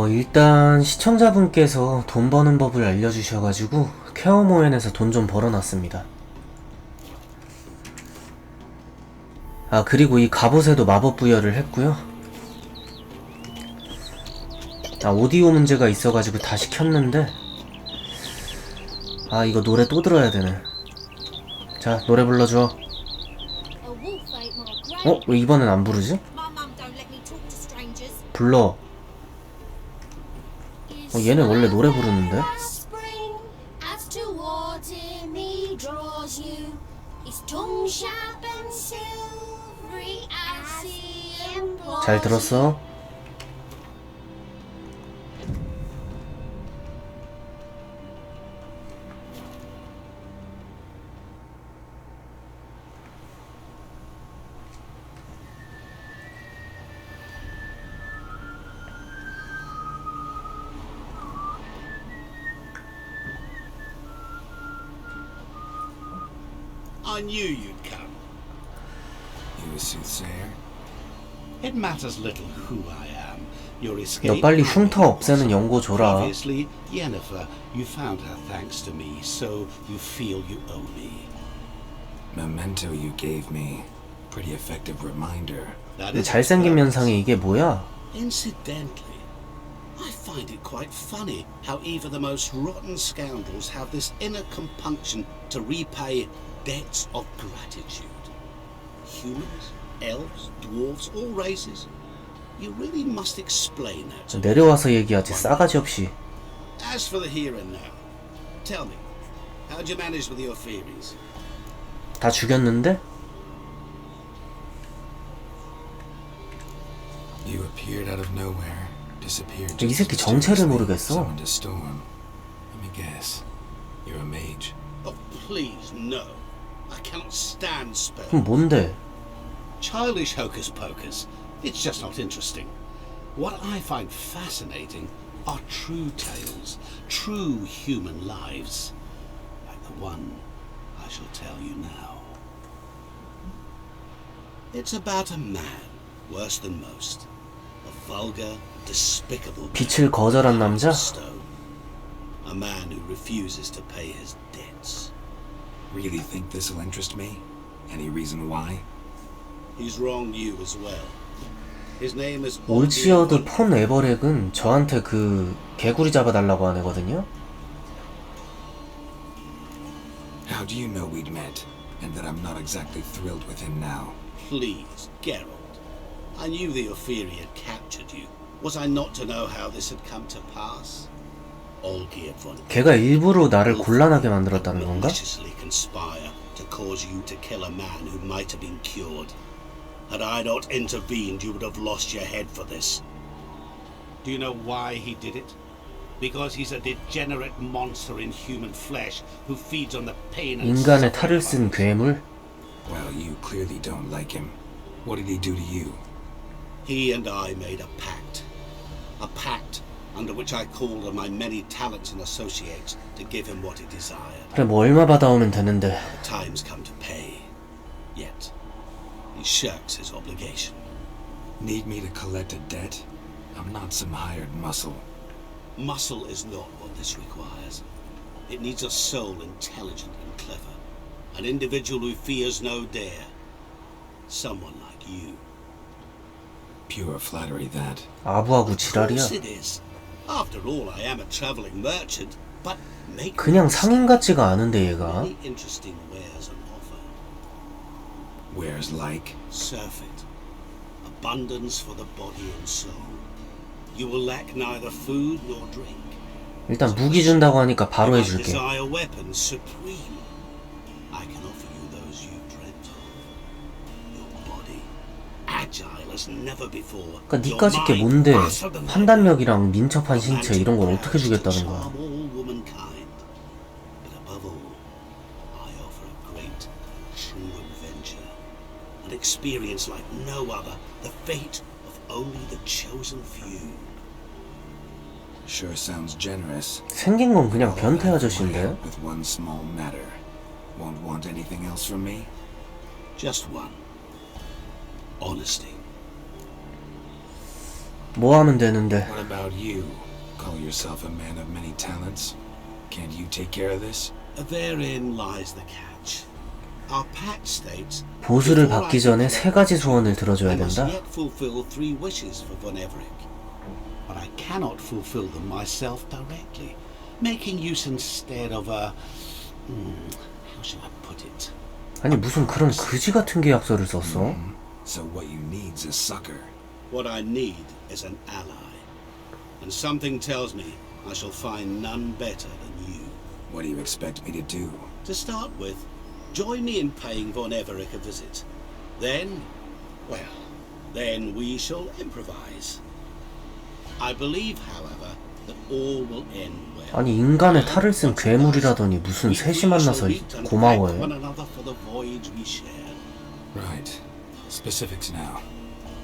일단 시청자분께서 돈 버는 법을 알려주셔가지고 퀘어 모엔에서 돈 좀 벌어놨습니다. 아, 그리고 이 갑옷에도 마법 부여를 했고요. 아, 오디오 문제가 있어가지고 다시 켰는데, 아, 이거 노래 또 들어야 되네. 자, 노래 불러줘. 왜 이번엔 안 부르지? 불러. 얘네 원래 노래 부르는데? 잘 들었어? I knew you'd come. You a soothsayer? It matters little who I am. Your 너 escape. 빨리 흉터 없애는 연고 줘라. Obviously, Yennefer, you found her thanks to me, so you feel you owe me. Memento you gave me. Pretty effective reminder. That is 잘생긴 its 면상에 이게 뭐야? purpose. Incidentally, I find it quite funny how even the most rotten scoundrels have this inner compunction to repay debts of gratitude. Humans, elves, dwarves, all races. You really must explain that to me. 내려와서 얘기하지, 싸가지 없이. As for the here and now, tell me, how'd you manage with your theories? 다 죽였는데? You appeared out of nowhere, disappeared. 이 새끼 정체를 모르겠어. Summoned a storm. Let me guess. You're a mage. Oh, please, no. I cannot stand spells. 그럼 뭔데? Childish hocus pocus. It's just not interesting. What I find fascinating are true tales, true human lives, like the one I shall tell you now. It's about a man, worse than most, a vulgar, despicable 빛을 거절한 남자? stone, a man who refuses to pay his debts. Really think this'll interest me? Any reason why? He's wronged you as well. His name is 올치어드 폰 에버렉은 저한테 그 개구리 잡아달라고 한 애거든요? How do you know we'd met, and that I'm not exactly thrilled with him now? Please, Geralt. I knew the Opheria had captured you. Was I not to know how this had come to pass? Olgierd von 걔가 일부러 나를 곤란하게 만들었다는 건가? maliciously conspire to cause you to kill a man who might have been cured. Had I not intervened, you would have lost your head for this. Do you know why he did it? Because he's a degenerate monster in human flesh who feeds on the pain and 인간의 suffering 탈을 of 쓴 others. 괴물? Well, you clearly don't like him. What did he do to you? He and I made a pact. A pact under which I called on my many talents and associates to give him what he desired. 그래, 뭐 얼마 받아오면 되는데. The time's come to pay. Yet, he shirks his obligation. Need me to collect a debt? I'm not some hired muscle. Muscle is not what this requires. It needs a soul intelligent and clever. An individual who fears no dare. Someone like you. Pure flattery, that. 아부하고 Of 지랄이야. course it is. After all, I am a traveling merchant, but make 그냥 상인 같지가 않은데 얘가. many interesting wares on offer. Wares like? Surfeit, abundance for the body and soul. You will lack neither food nor drink. 일단 무기 준다고 하니까 바로 You might 해줄게. desire weapons supreme. I can offer you those you dreamt of. Your body, agile as never before. 그러니까 니까짓 게 뭔데? 판단력이랑 민첩한 신체 이런 걸 어떻게 주겠다는 거야? All womankind. But above all, I offer a great, true adventure, an experience like no other, the fate of only the chosen few. Sure sounds generous. 생긴 건 그냥 변태 Way 아저씨인데? up with one small matter. Won't want anything else from me? Just one. Honesty. 뭐 하면 되는데? What about you? Call yourself a man of many talents. Can't you take care of this? Therein lies the catch. Our pact states 보수를 받기 전에 세 가지 소원을 들어줘야 I must 된다. yet fulfill 3 wishes for Von Everett. But I cannot fulfill them myself directly, making use instead of a how shall I put it? 아니 무슨 그런 그지 같은 계약서를 썼어? So what you need's a sucker. What I need is an ally. And something tells me I shall find none better than you. What do you expect me to do? To start with, join me in paying Von Everett a visit. Then, well, then we shall improvise. I believe, however, that all will end well. 아니 인간의 탈을 쓴 괴물이라더니 무슨 셋이 만나서 고마워해. one another for the voyage we shared. Right. Specifics now.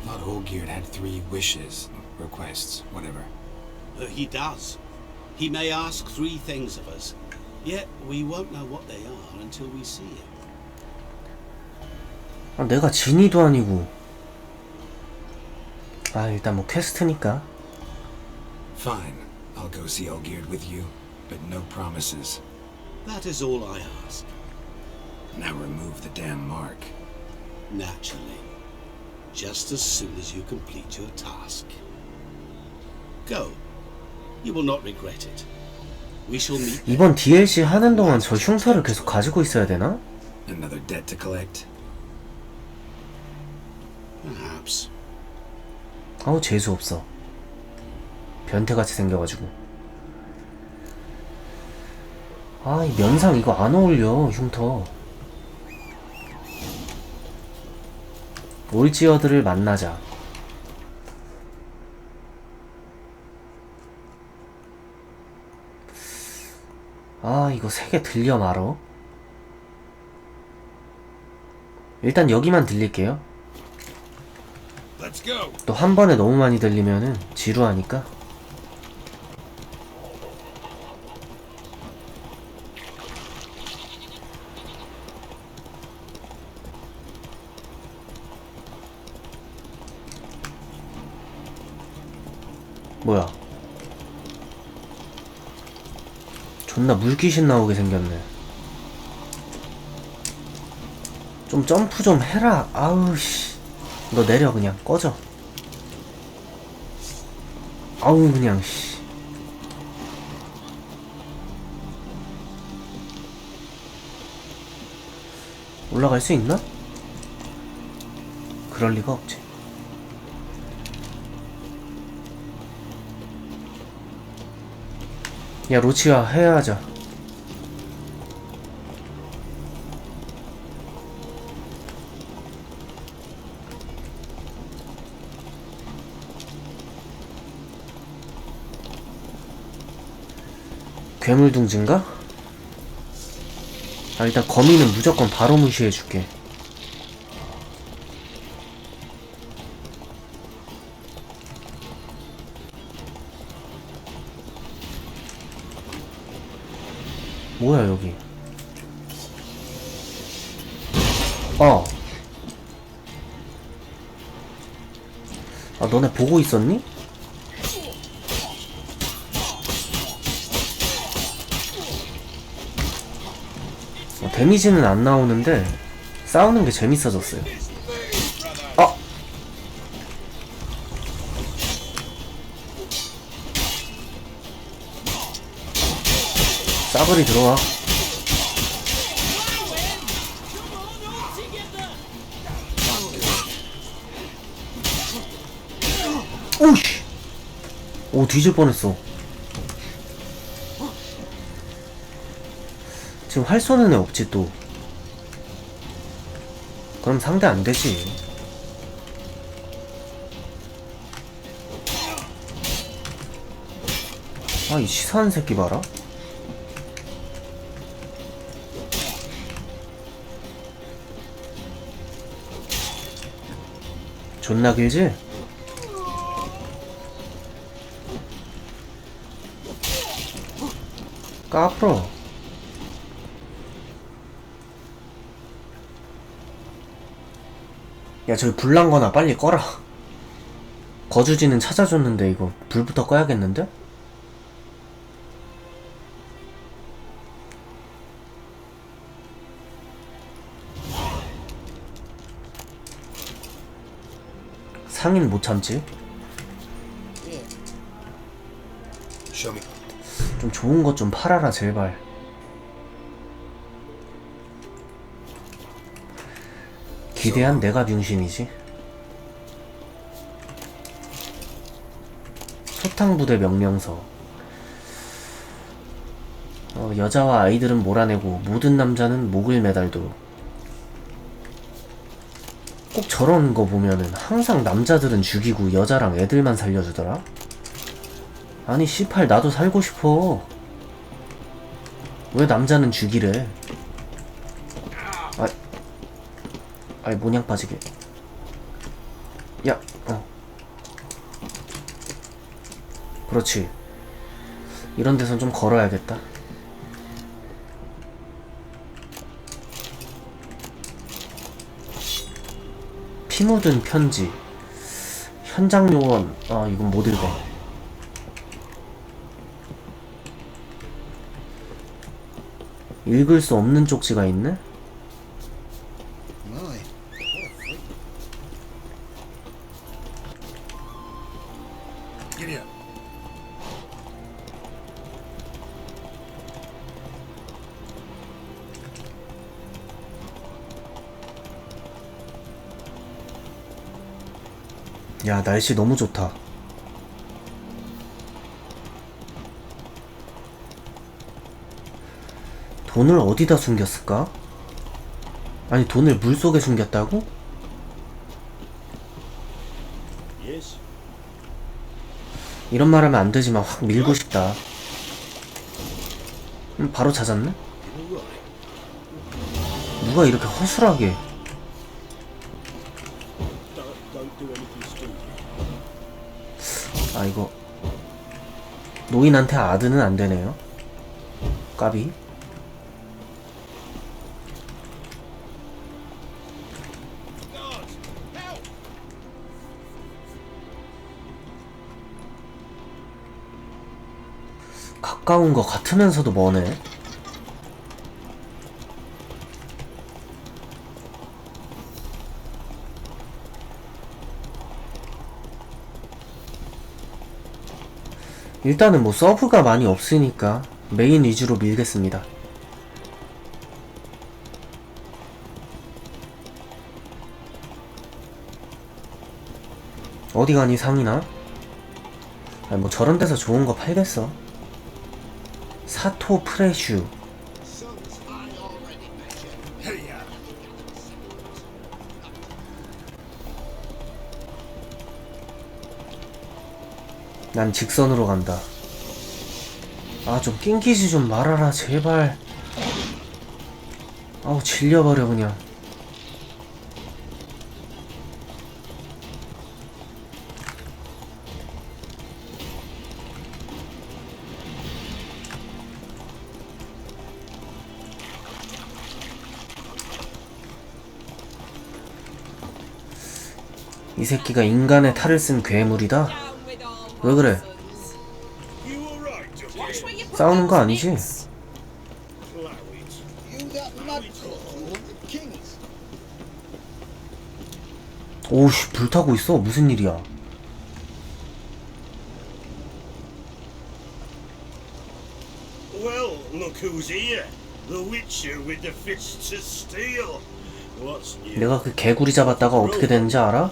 Thought Olgierd had 3 wishes, requests, whatever. He does. He may ask 3 things of us, yet we won't know what they are until we see him. 아, 내가 지니도 아니고. 아 일단 뭐 퀘스트니까. Fine. I'll go see Olgierd with you, but no promises. That is all I ask. Now remove the damn mark. Naturally. Just as soon as you complete your task. Go. You will not regret it. We shall meet. 이번 DLC 하는 동안 저 흉터를 계속 가지고 있어야 되나? Another debt to collect? Perhaps. 아우 재수없어. 변태같이 생겨가지고. 아 이 면상 이거 안 어울려 흉터. 올지어들을 만나자. 아 이거 3개 들려 말어. 일단 여기만 들릴게요. Let's go. 또 한 번에 너무 많이 들리면은 지루하니까. 뭐야? 존나 물귀신 나오게 생겼네. 좀 점프 좀 해라. 아우 씨. 너 내려 그냥 꺼져. 아우 그냥 씨. 올라갈 수 있나? 그럴 리가 없지. 야 로치야 해야하자. 괴물둥지인가? 아 일단 거미는 무조건 바로 무시해줄게. 뭐야 여기. 아 너네 보고 있었니? 데미지는 안 나오는데 싸우는 게 재밌어졌어요. 싸그리 들어와. 오씨. 오 뒤질 뻔했어. 지금 활 쏘는 애 없지 또. 그럼 상대 안 되지. 아 이 치사한 새끼 봐라. 존나 길지? 까불어. 야 저기 불난 거나 빨리 꺼라. 거주지는 찾아줬는데 이거 불부터 꺼야겠는데? 상인 못 참지? Show me. 좀 좋은 것 좀 팔아라 제발. 기대한 내가 병신이지. 소탕부대 명령서. 여자와 아이들은 몰아내고 모든 남자는 목을 매달도록. 꼭 저런 거 보면은 항상 남자들은 죽이고 여자랑 애들만 살려주더라. 아니 씨팔 나도 살고 싶어. 왜 남자는 죽이래. 아이 모냥 빠지게. 야 그렇지. 이런 데선 좀 걸어야겠다. 피 묻은 편지. 현장 요원. 이건 못 읽어. 읽을 수 없는 쪽지가 있네? 야, 날씨 너무 좋다. 돈을 어디다 숨겼을까? 아니, 돈을 물속에 숨겼다고? 이런 말 하면 안 되지만 확 밀고 싶다. 바로 찾았네? 누가 이렇게 허술하게. 아, 이거 노인한테 아드는 안 되네요. 까비. 가까운 거 같으면서도 머네. 일단은 뭐 서브가 많이 없으니까 메인 위주로 밀겠습니다. 어디 가니 상이나? 아니 뭐 저런 데서 좋은 거 팔겠어. 사토 프레슈. 난 직선으로 간다. 아, 좀 낑기지 좀 말아라 제발. 아우 질려버려 그냥. 이 새끼가 인간의 탈을 쓴 괴물이다? 왜 그래? 싸우는 거 아니지? 오우씨, 불타고 있어. 무슨 일이야? Well, look who's here. The Witcher with the fists of steel. What's new? 내가 그 개구리 잡았다가 어떻게 되는지 알아?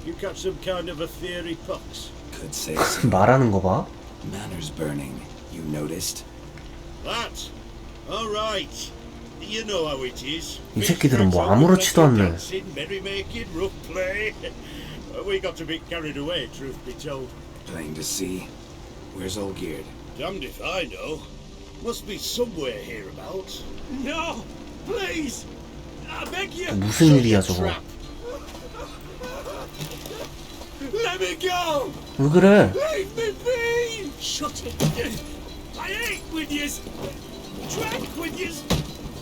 You got some kind of a theory, Pox? Could say so. 말하는 거 봐. Manners burning. You noticed? That? All right. You know how it is. 이 새끼들은 뭐 아무렇지도 않네. Merrymaking, rough play. We got a bit carried away, truth be told. Plain to see. Where's Olgierd? Damned if I know. Must be somewhere hereabouts. No, please. I beg you. 무슨 일이야 저거? Let me go. 왜 그래? Leave me be. Shut it. I ate with yous, drank with yous,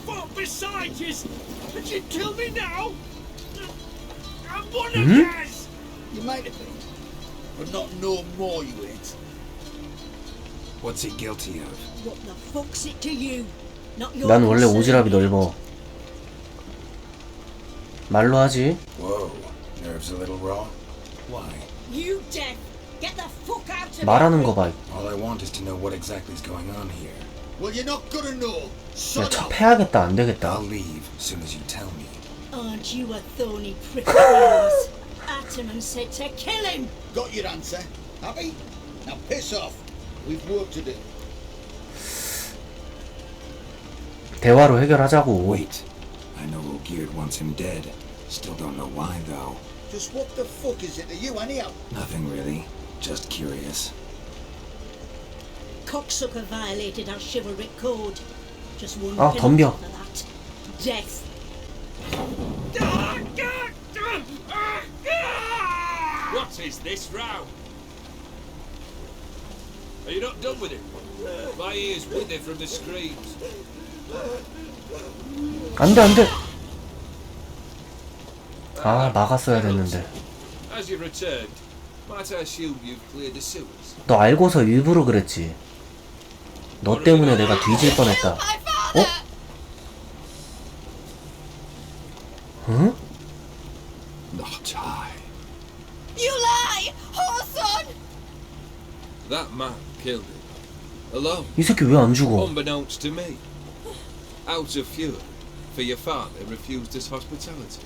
fought beside yous, and you kill me now? I'm one of yous. You might have been, but not no more, you ain't. What's he guilty of? What the fuck's it to you? Not your 난 원래 concern. 오지랖이 넓어. 말로 하지. Whoa, nerves a little raw? Why? You deaf. Get the fuck out of 말하는 here. 거 봐. All I want is to know what exactly is going on here. Well, you're not gonna know. 야, Shut up. 첩해야겠다. 안 되겠다. I'll leave as soon as you tell me. Aren't you a thorny prick of yours? Ataman said to kill him. Got your answer. Happy? Now piss off. We've work to do. 대화로 해결하자고. Wait, I know Ogierd wants him dead. Still don't know why though. Just what the fuck is it to you, anyhow? Nothing really. Just curious. Cocksucker violated our chivalric code. Just one 아, penalty 덤벼. for that. Death. What is this row? Are you not done with it? My ears wither from the screams. 안 돼, 안 돼. 아, 막았어야 됐는데. As you've returned, might I assume you've cleared the sewers? 너 알고서 일부러 그랬지. 너 때문에 내가 뒤질 뻔했다. 어? 응? Not I. You lie, whoreson! That man killed him. Alone, 이 새끼 왜 안 죽어? unbeknownst to me. Out of fury, for your father refused us hospitality.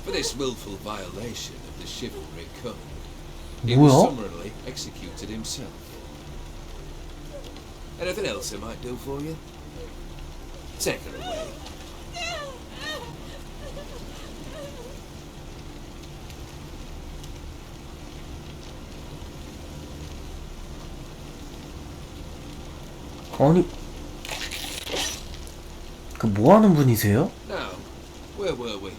For this willful violation of the chivalry code, he was 뭐야? summarily executed himself. Anything else I might do for you? Take her away. 아니, 그 뭐 하는 분이세요? Now, where were we?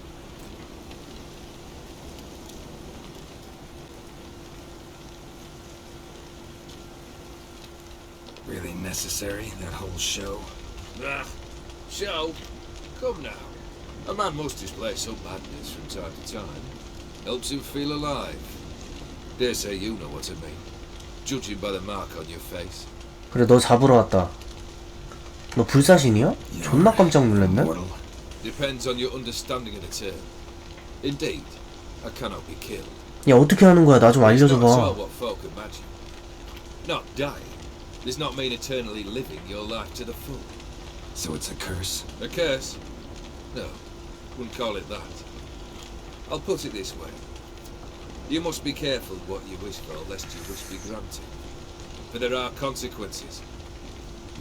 Really necessary, that whole show? Ah, show. Come now. A man must display some madness from time to time. Helps him feel alive. Dare say you know what I mean. Judging by the mark on your face. 그래, 너 잡으러 왔다. 너 불사신이야? 존나 깜짝 놀랐네. Immortal. Depends on your understanding of the term. Indeed, I cannot be killed. 야, 어떻게 하는 거야? 나 좀 It's not at all 알려줘봐. what folk imagine. Not dying does not mean eternally living your life to the full. So it's a curse? A curse? No, wouldn't call it that. I'll put it this way. You must be careful what you wish for, lest your wish be granted. For there are consequences.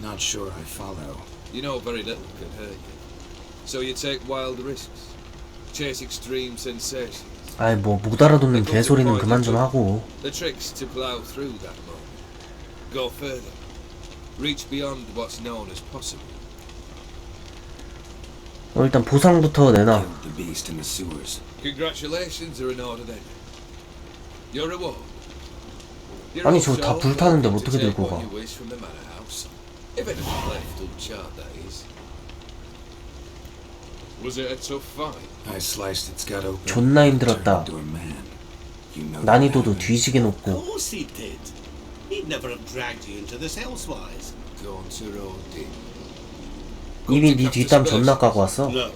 Not sure I follow. You know very little can hurt you. So you take wild risks. Chase extreme sensations. 아이, 뭐 못 알아듣는 개소리는 그만 좀 하고. The trick's to plow through that moment. Go further. Reach beyond what's known as possible. 일단 보상부터 내놔. Killed the beast in the sewers. Congratulations are in order then. Your reward. You're 아니, also 저거 다 불타는데 welcome to 어떻게 take 들고 what 가? you wish from the manor house. If anything left uncharred, that is. Was it a tough fight? I sliced its gut open. 존나 힘들었다. turned into a man. You know 난이도도 that. 뒤지게 Of 높고. course he did. He'd never have dragged you into this elsewise. Gone to Rodin. 이미 네 뒷담 존나 까고 왔어. No.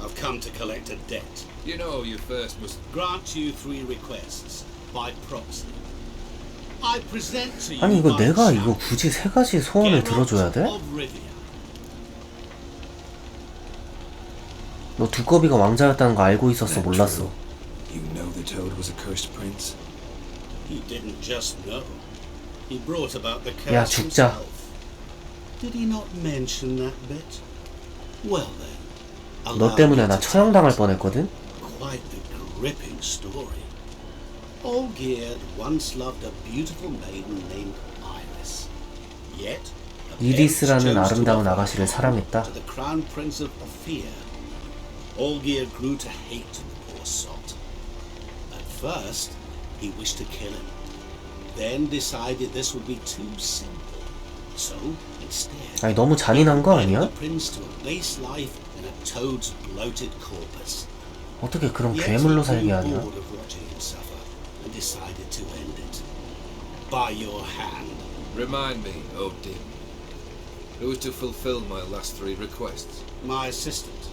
I've come to collect a debt. You know you first must. Grant you 3 requests by proxy. I present to you 아니, 이거 my 내가 champ, 이거 굳이 3가지 소원을 들어줘야 돼? Geralt of Rivia. 너 두꺼비가 왕자였다는 거 알고 있었어? That 몰랐어. true? You know the toad was a cursed prince? He didn't just know. He brought about the 야, curse 죽자. himself. Did he not mention that bit? Well then, 너 allow 때문에 me 나 to 처형당할 tell 뻔했거든? quite the gripping story. Olgierd once loved a beautiful maiden named Iris. Yet, her 이리스라는 parents chose to 아름다운 offer 아가씨를 her 사랑했다. to the crown prince of Ophir. Olgierd grew to hate the poor sot. At first, he wished to kill him. Then decided this would be too simple. So, instead, 아니, 너무 잔인한 거 led 아니야? the prince to a base life in a toad's bloated corpus. 어떻게 그런 Yet 괴물로 he 살게 grew 하냐? bored of watching him suffer and decided to end it. By your hand. Remind me, O.D. Who is to fulfill my last 3 requests? My assistant,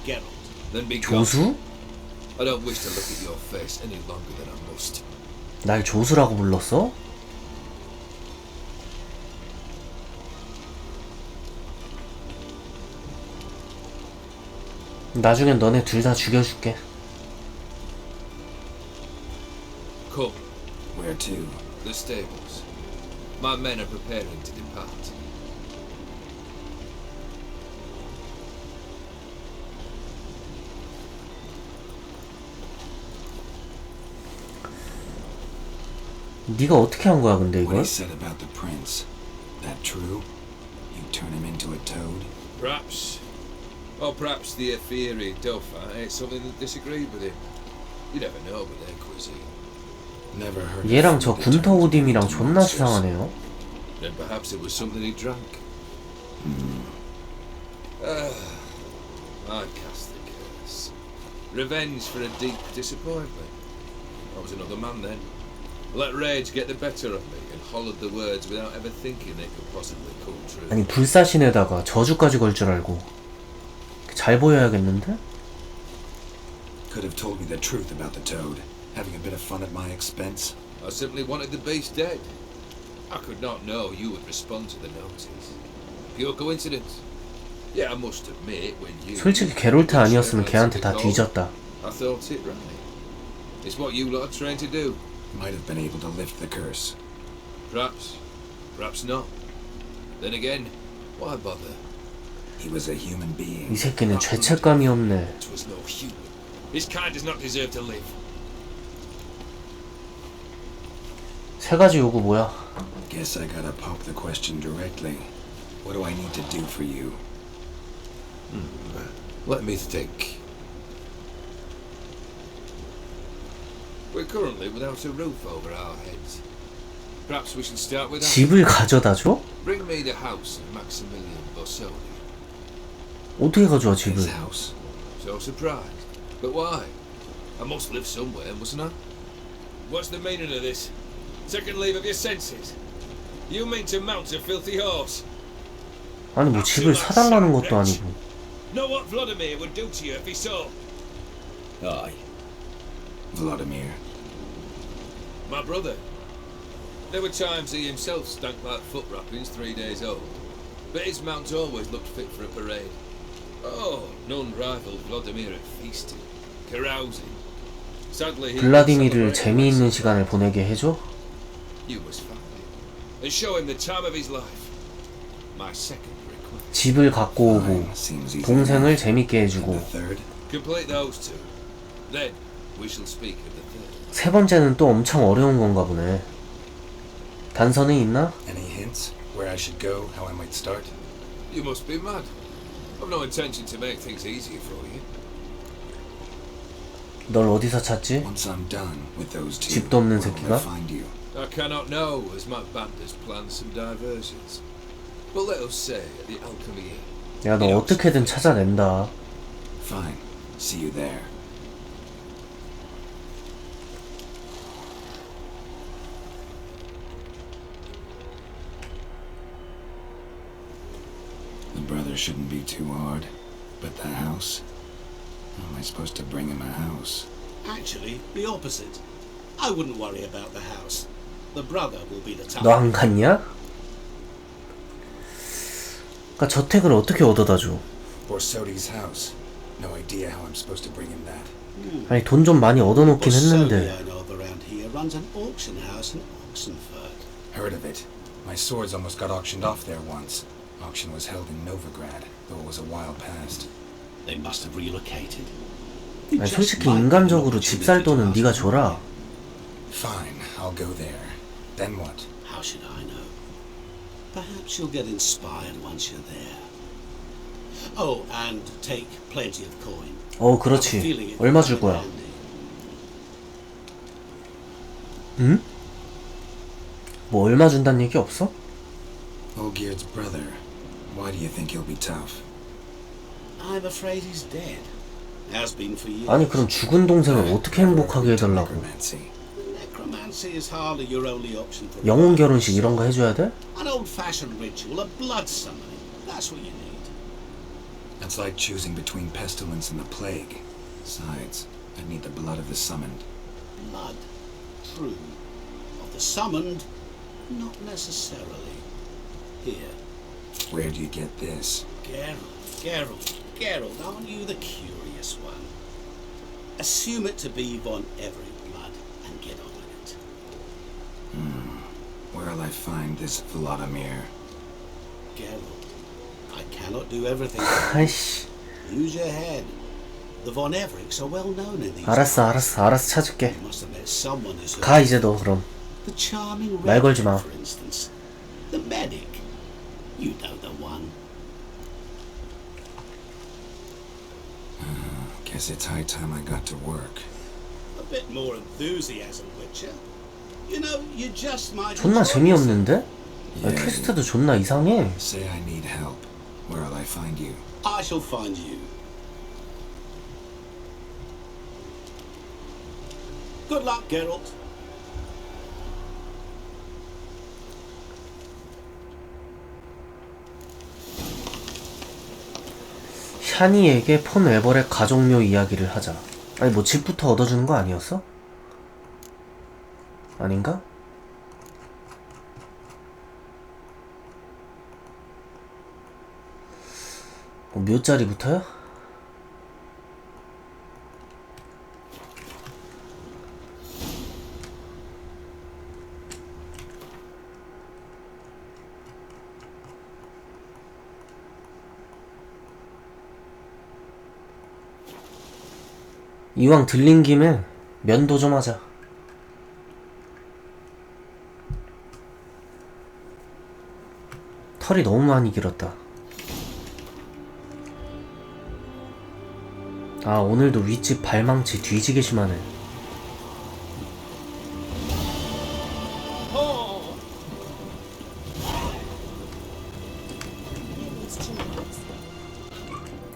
Geralt. Then be gone. 조수? I don't wish to look at your face any longer than I must. 날 조수라고 불렀어? 나중엔 너네 둘 다 죽여줄게. Come, Where to? the stables. My men are preparing to depart. 네가 어떻게 한 거야 근데 What he 이걸? said about the prince. That true? You turn him into a toad? Perhaps. Or perhaps the Ethereal Dauphin ate something that disagreed with him. You never know with their cuisine. Never heard 얘랑 of 저 food that 군터 turns 오딤이랑 into 존나 monsters. 수상하네요. Then perhaps it was something he drank. I cast the curse. Revenge for a deep disappointment. I was another man then. Let rage get the better of me and hollered the words without ever thinking they could possibly come true. 아니 불사신에다가 저주까지 걸 줄 알고 잘 보여야겠는데? Could have told me the truth about the toad. Having a bit of fun at my expense. I simply wanted the beast dead. I could not know you would respond to the notice. Pure coincidence. Yeah, I must admit when you... 솔직히 게롤트 아니었으면 걔한테 다 뒤졌다. I thought it right. It's what you lot are trained to do. Might have been able to lift the curse. Perhaps. Perhaps not. Then again, why bother? He was a human being. 이 새끼는 죄책감이 없네. It was no human. His kind does not deserve to live. 세 가지 요구 뭐야? Guess I gotta pop the question directly. What do I need to do for you? Let me think. We're currently without a roof over our heads. Perhaps we should start with that. 집을 가져다 줘? Bring me the house of Maximilian Bossoni. 어떻게 가져와 집을? His house. So surprised. But why? I must live somewhere, mustn't I? What's the meaning of this? Second leave of your senses? You mean to mount a filthy horse? 아니 뭐 집을 사달라는 것도 아니고. Know what Vladimir would do to you if he saw? Aye. Vladimir. My brother. There were times he himself stank like foot wrappings 3 days old, but his mount always looked fit for a parade. Oh, none rivaled Vladimir at feasting, carousing. Sadly, he 블라디미르를 재미있는 시간을 보내게 해줘? You must find him and show him the time of his life. My second request. 집을 갖고 오고 Seems easy 동생을 enough. 재밌게 And 해주고 the third? Complete those two. Then we shall speak of the third. 세 번째는 또 엄청 어려운 건가 보네. 단서는 있나? Any hints? Where I should go? How I might start? You must be mad. I've no intention to make things easier for you. 널 어디서 찾지? Once I'm done with those two, 집도 없는 where will 새끼가? I find you? I cannot know, as my band has planned some diversions. But let us say at the Alchemy Inn. 야 너 어떻게든 찾아낸다. Fine. See you there. The brother shouldn't be too hard. But the house? How am I supposed to bring him a house? Actually, the opposite. I wouldn't worry about the house. The brother will be the tough. 너 안 갔냐? 그니까 저택을 어떻게 얻어다 줘? Borsodi's house. No idea how I'm supposed to bring him that. 아니 돈 좀 많이 얻어놓긴 Borsodi, 했는데. I know of around here, runs an auction house in Oxenford. Heard of it. My swords almost got auctioned off there once. Auction was held in Novigrad, though it was a while past. They must have relocated. 아니 솔직히 인간적으로 집 살 돈은 네가 줘라. Fine, I'll go there. Then what? How should I know? Perhaps you'll get inspired once you're there. Oh, and take plenty of coin. 어 그렇지. 얼마 줄 거야? 응? 뭐 얼마 준다는 얘기 없어? Olgierd's brother. Why do you think he'll be tough? I'm afraid he's dead. Has been for years. 아니 그럼 죽은 동생을 어떻게 행복하게 해달라고. Necromancy. Necromancy is hardly your only option for 영혼 결혼식 이런 거 해줘야 돼? an old-fashioned ritual of blood summoning. That's what you need. That's like choosing between pestilence and the plague. Besides, I need the blood of the summoned. Blood, true. Of the summoned, not necessarily. Here. Where do you get this? Geralt, aren't you the curious one? Assume it to be Von Everett blood and get on with it. Where'll I find this Vladimir? Geralt, I cannot do everything. 아이씨. Use your head. The Von Evericks are well known in these. 알았어 찾을게. You must have met someone who's 가 이제 너 그럼. the charming 말 걸지 마. for instance. The medic. You know the one. Guess it's high time I got to work. A bit more enthusiasm, Witcher. You know, you just might. 존나 enjoy 재미없는데? 아, Yeah. 퀘스트도 존나 이상해. Say I need help. Where'll I find you? yourself. I shall find you. Good luck, Geralt. 샤니에게 폰 에버렛 가족묘 이야기를 하자. 아니 뭐 집부터 얻어주는 거 아니었어? 아닌가? 뭐 묘자리부터요? 이왕 들린 김에 면도 좀 하자. 털이 너무 많이 길었다. 아 오늘도 윗집 발망치 뒤지게 심하네.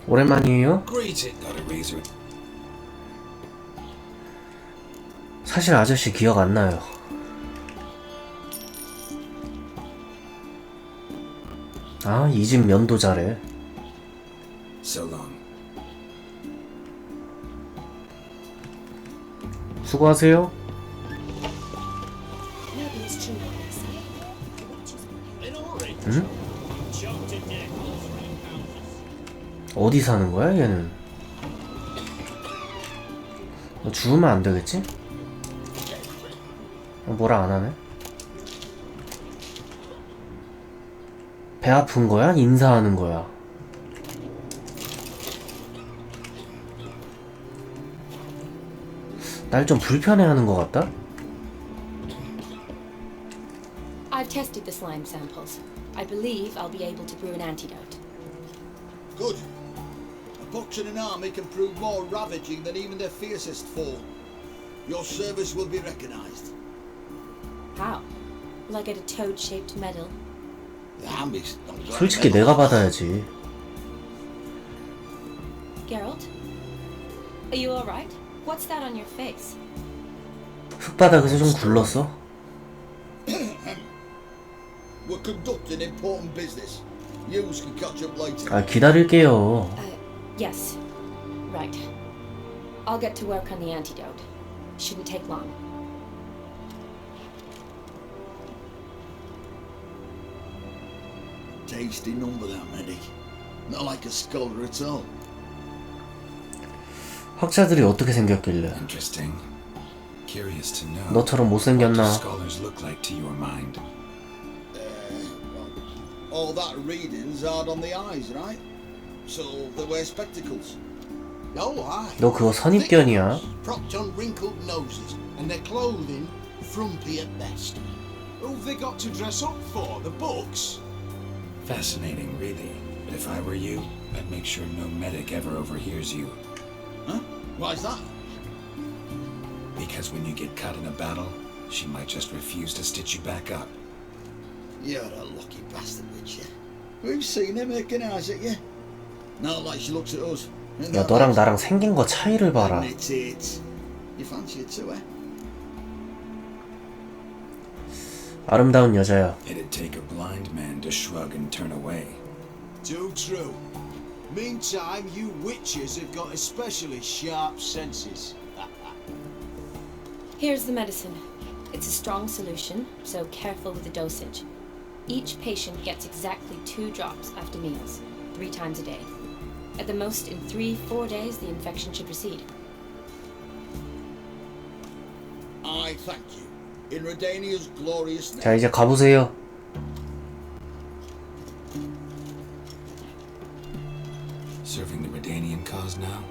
오랜만이에요? Greeting. Got a razor. 사실 아저씨 기억 안 나요. 아, 이 집 면도 잘해. So long. 수고하세요. 응? 어디 사는 거야, 얘는? 너 죽으면 안 되겠지? 뭐라 안 하네? 배 아픈 거야? 인사하는 거야? 날 좀 불편해하는 것 같다? I've tested the slime samples. I believe I'll be able to brew an antidote. Good. A pox in an army can prove more ravaging than even their fiercest foe. Your service will be recognized. How? Will I get a toad-shaped medal? The army's not got a 솔직히 medal. 내가 받아야지. Geralt? Are you alright? What's that on your face? 흙바닥에서 좀 굴렀어? We're conducting important business. Yous can catch up later. 아, 기다릴게요. Yes. Right. I'll get to work on the antidote. Shouldn't take long. Tasty number that medic. Not like a scholar at all. 학자들이 어떻게 생겼길래? Interesting. Curious to know. 너처럼 What do 못생겼나? scholars look like to your mind? All that reading's hard on the eyes, right? So they wear spectacles. Oh, aye. 너 그거 선입견이야? Propped on wrinkled noses, and their clothing frumpy at best. Who've they got to dress up for? The books? Fascinating, really. But if I were you, I'd make sure no medic ever overhears you. Huh? Why's that? Because when you get cut in a battle, she might just refuse to stitch you back up. You're a lucky bastard, Witcher. We've seen her making eyes at you. Not like she looks at us. 야, 너랑 나랑 생긴 거 차이를 봐라. Admit it. You fancy it too, eh? 아름다운 여자야. It'd take a blind man to shrug and turn away. Too true. Meantime, you witches have got especially sharp senses. Here's the medicine. It's a strong solution, so careful with the dosage. Each patient gets exactly 2 drops after meals, 3 times a day. At the most, in 3-4 days, the infection should recede. I thank you. In Redania's glorious name. 자, 이제 가보세요. Serving the Redanian cause now?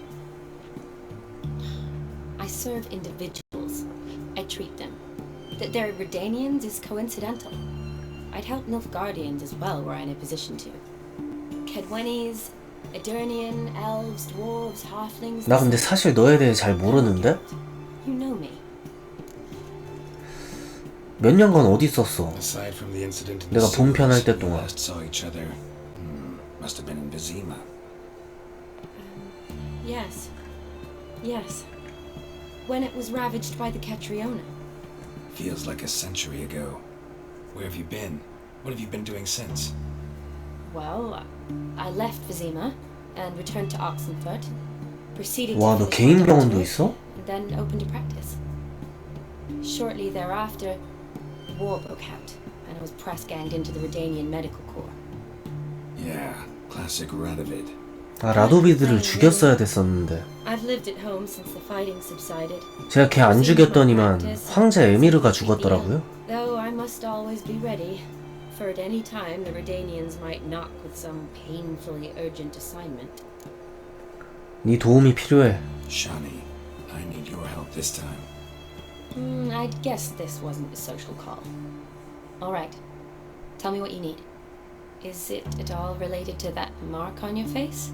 I serve individuals. I treat them. That they're Redanians is coincidental. I'd help Nilfgaardians as well were I in a position to. Kedwenis, Edirnian, elves, dwarves, halflings... 나 근데 사실 너에 대해 잘 모르는데? You know me. 몇 년간 어디 있었어? Aside from the incident in 내가 the 본편할 sewers, 때 we 동안. last saw each other. Must have been in Vizima. Yes. Yes. When it was ravaged by the Catriona. Feels like a century ago. Where have you been? What have you been doing since? Well, I left Vizima and returned to Oxenfurt. Proceeded 와, to 너 finish 개인 my 병원도 doctorate, 있어? and then opened a practice. Shortly thereafter, war broke out, and I was press-ganged into the Redanian Medical Corps. Yeah, classic Radovid. 아, 라도비드를 죽였어야 됐었는데. I've lived at home since the fighting subsided. 제가 걔 안 죽였더니만 황제 에미르가 죽었더라고요. Though I must always be ready, for at any time the Redanians might knock with some painfully urgent assignment. 네 도움이 필요해. Shani, I need your help this time. I'd guess this wasn't a social call. All right, tell me what you need. Is it at all related to that mark on your face?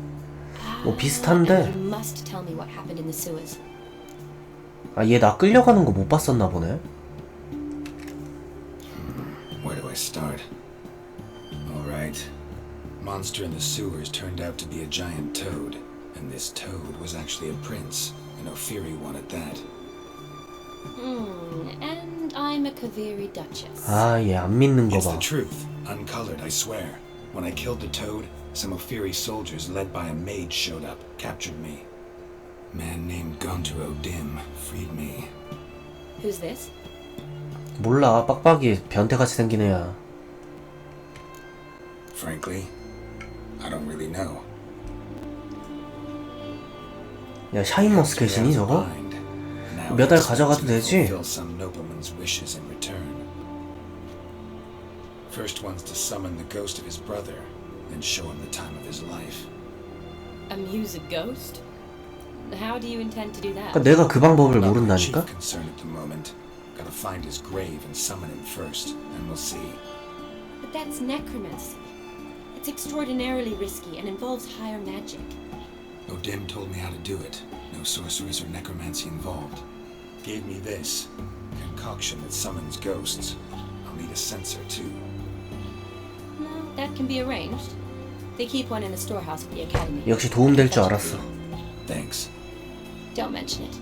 뭐 비슷한데. You must tell me what happened in the sewers. 아, 얘 나 끌려가는 거 못 봤었나 보네. Where do I start? All right. Monster in the sewers turned out to be a giant toad, and this toad was actually a prince, an Ophiri one at that. And I'm a Kaviri Duchess. 아, 얘 안 믿는 거 It's 봐. the truth, uncolored, I swear. When I killed the toad, some Ophiri soldiers led by a mage showed up, captured me. Man named Gontu Dim freed me. Who's this? 몰라, 빡빡이 변태같이 생긴 애야. Frankly, I don't really know. 야, 샤인머스켓이니 저거? 몇 달 가져가도 되지? Some nobleman's wishes in return. First one's to summon the ghost of his brother, then show him the time of his life. Amuse a ghost? How do you intend to do that? 그러니까 내가 그 방법을 Not my 모른다니까? chief concern at the moment. Gotta find his grave and summon him first, and we'll see. But that's necromancy. It's extraordinarily risky and involves higher magic. Odim told me how to do it. No sorcerers or necromancy involved. Gave me this concoction that summons ghosts. I'll need a censer too. No, that can be arranged. They keep one in the storehouse at the academy. 역시 도움될 줄 알았어. Thanks. Don't mention it.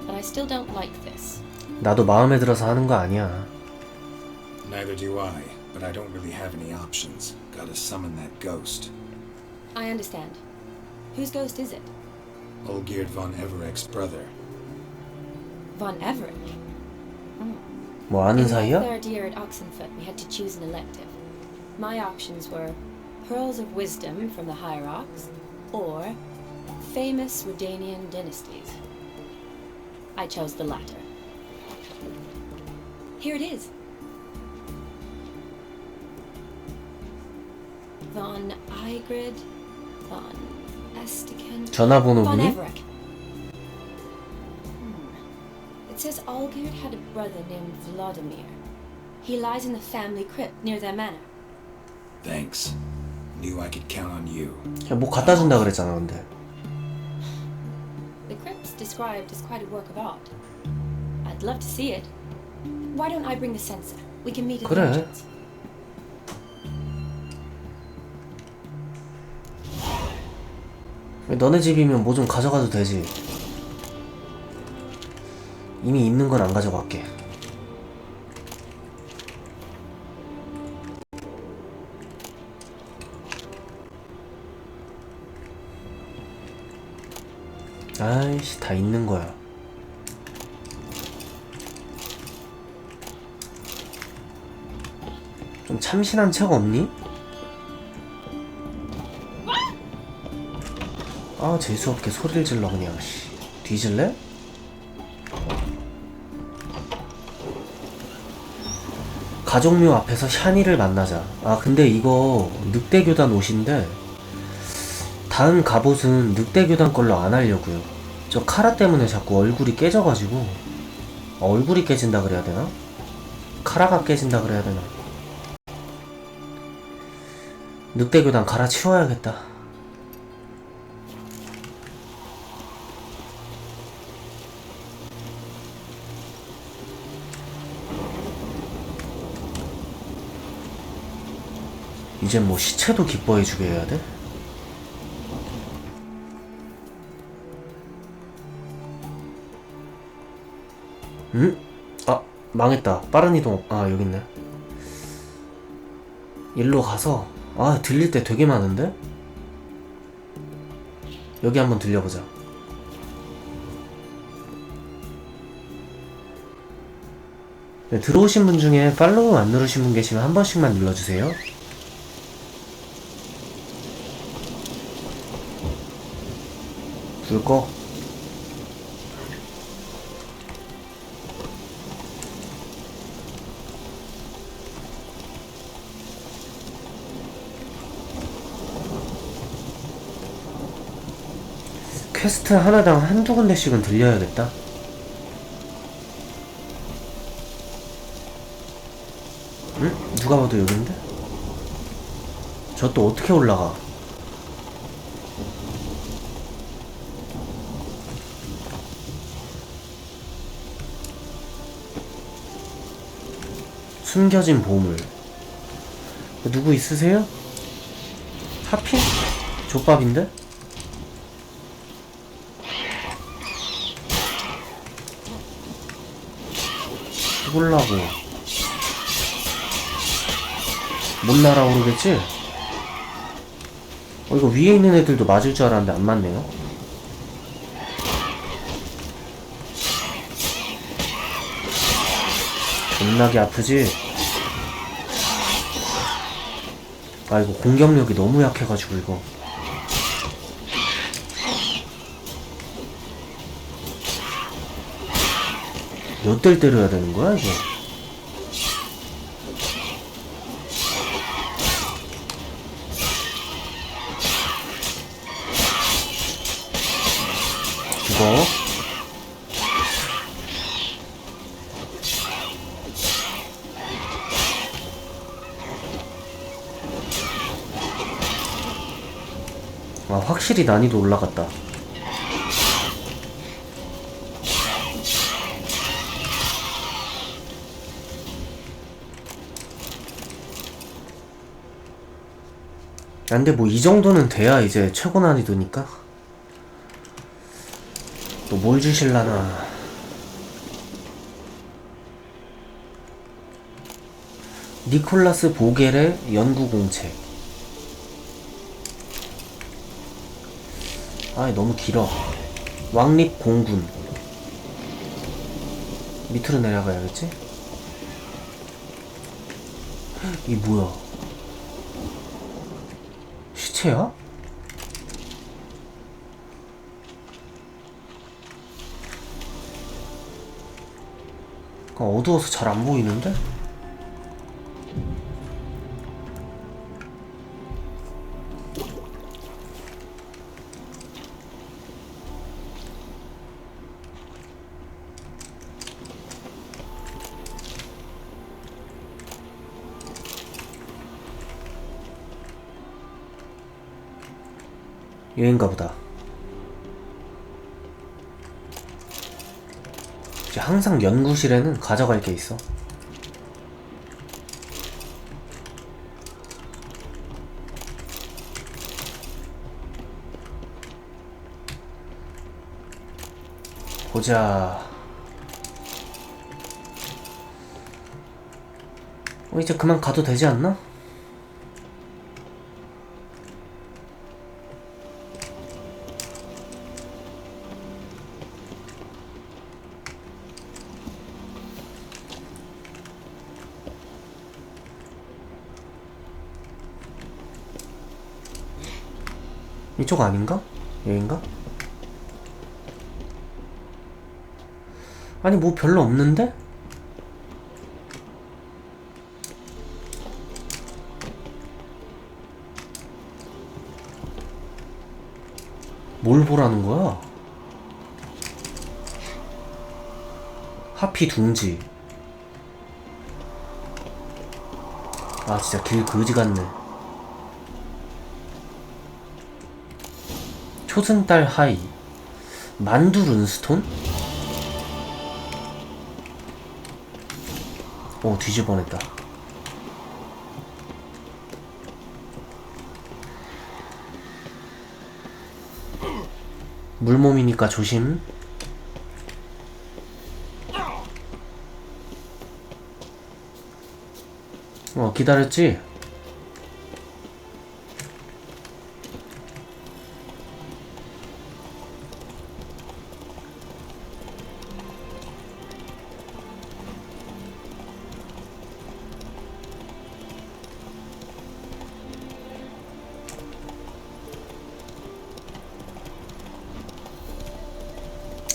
But I still don't like this. 나도 마음에 들어서 하는 거 아니야. Neither do I, but I don't really have any options. Gotta summon that ghost. I understand. Whose ghost is it? Olgierd von Everek's brother. Von Everett. 뭐 아는 In my 사이야? third year at Oxenfurt, we had to choose an elective. My options were Pearls of Wisdom from the Hierarchs, or Famous Redanian Dynasties. I chose the latter. Here it is. Von Igrid, von Estiken, 전화번호 von 보니? Everett. It says Olgierd had a brother named Vladimir. He lies in the family crypt near their manor. Thanks. Knew I could count on you. 야, 뭐 갖다 준다 그랬잖아, 근데. The crypt's described as quite a work of art. I'd love to see it. Why don't I bring the censer? We can meet at the 그래. entrance. 너네 집이면 뭐 좀 가져가도 되지. 이미 있는 건 안 가져갈게. 아이씨, 다 있는 거야. 좀 참신한 책 없니? 아, 재수없게 소리를 질러 그냥. 씨, 뒤질래? 가족묘 앞에서 샤니를 만나자. 아, 근데 이거 늑대교단 옷인데 다음 갑옷은 늑대교단 걸로 안 하려고요. 저 카라 때문에 자꾸 얼굴이 깨져가지고. 얼굴이 깨진다 그래야 되나? 카라가 깨진다 그래야 되나? 늑대교단 갈아치워야겠다. 이젠 뭐 시체도 기뻐해주게 해야 돼? 응? 아, 망했다. 빠른 이동. 아, 여기 있네. 일로 가서. 아, 들릴 때 되게 많은데? 여기 한번 들려보자. 네, 들어오신 분 중에 팔로우 안 누르신 분 계시면 한 번씩만 눌러주세요. 불 꺼. 퀘스트 하나당 한두 군데씩은 들려야겠다. 응? 누가 봐도 여긴데? 저 또 어떻게 올라가? 숨겨진 보물. 누구 있으세요? 하필? 족밥인데? 죽을라고. 못 날아오르겠지? 이거 위에 있는 애들도 맞을 줄 알았는데 안 맞네요. 존나게 아프지? 아, 이거 공격력이 너무 약해가지고 이거 몇 대를 때려야 되는 거야 이거? 죽어. 아, 확실히 난이도 올라갔다. 근데 뭐 이 정도는 돼야 이제 최고 난이도니까. 또 뭘 주실라나. 니콜라스 보겔의 연구공책. 아, 너무 길어. 왕립 공군. 밑으로 내려가야겠지? 이 뭐야? 시체야? 어두워서 잘 안 보이는데? 얘인가 보다. 이제 항상 연구실에는 가져갈 게 있어. 보자. 이제 그만 가도 되지 않나? 이쪽 아닌가? 여긴가? 아니 뭐 별로 없는데? 뭘 보라는 거야? 하피 둥지. 아 진짜 길 그지 같네. 초승달 하이. 만두 룬스톤? 오 뒤집어냈다. 물몸이니까 조심. 기다렸지?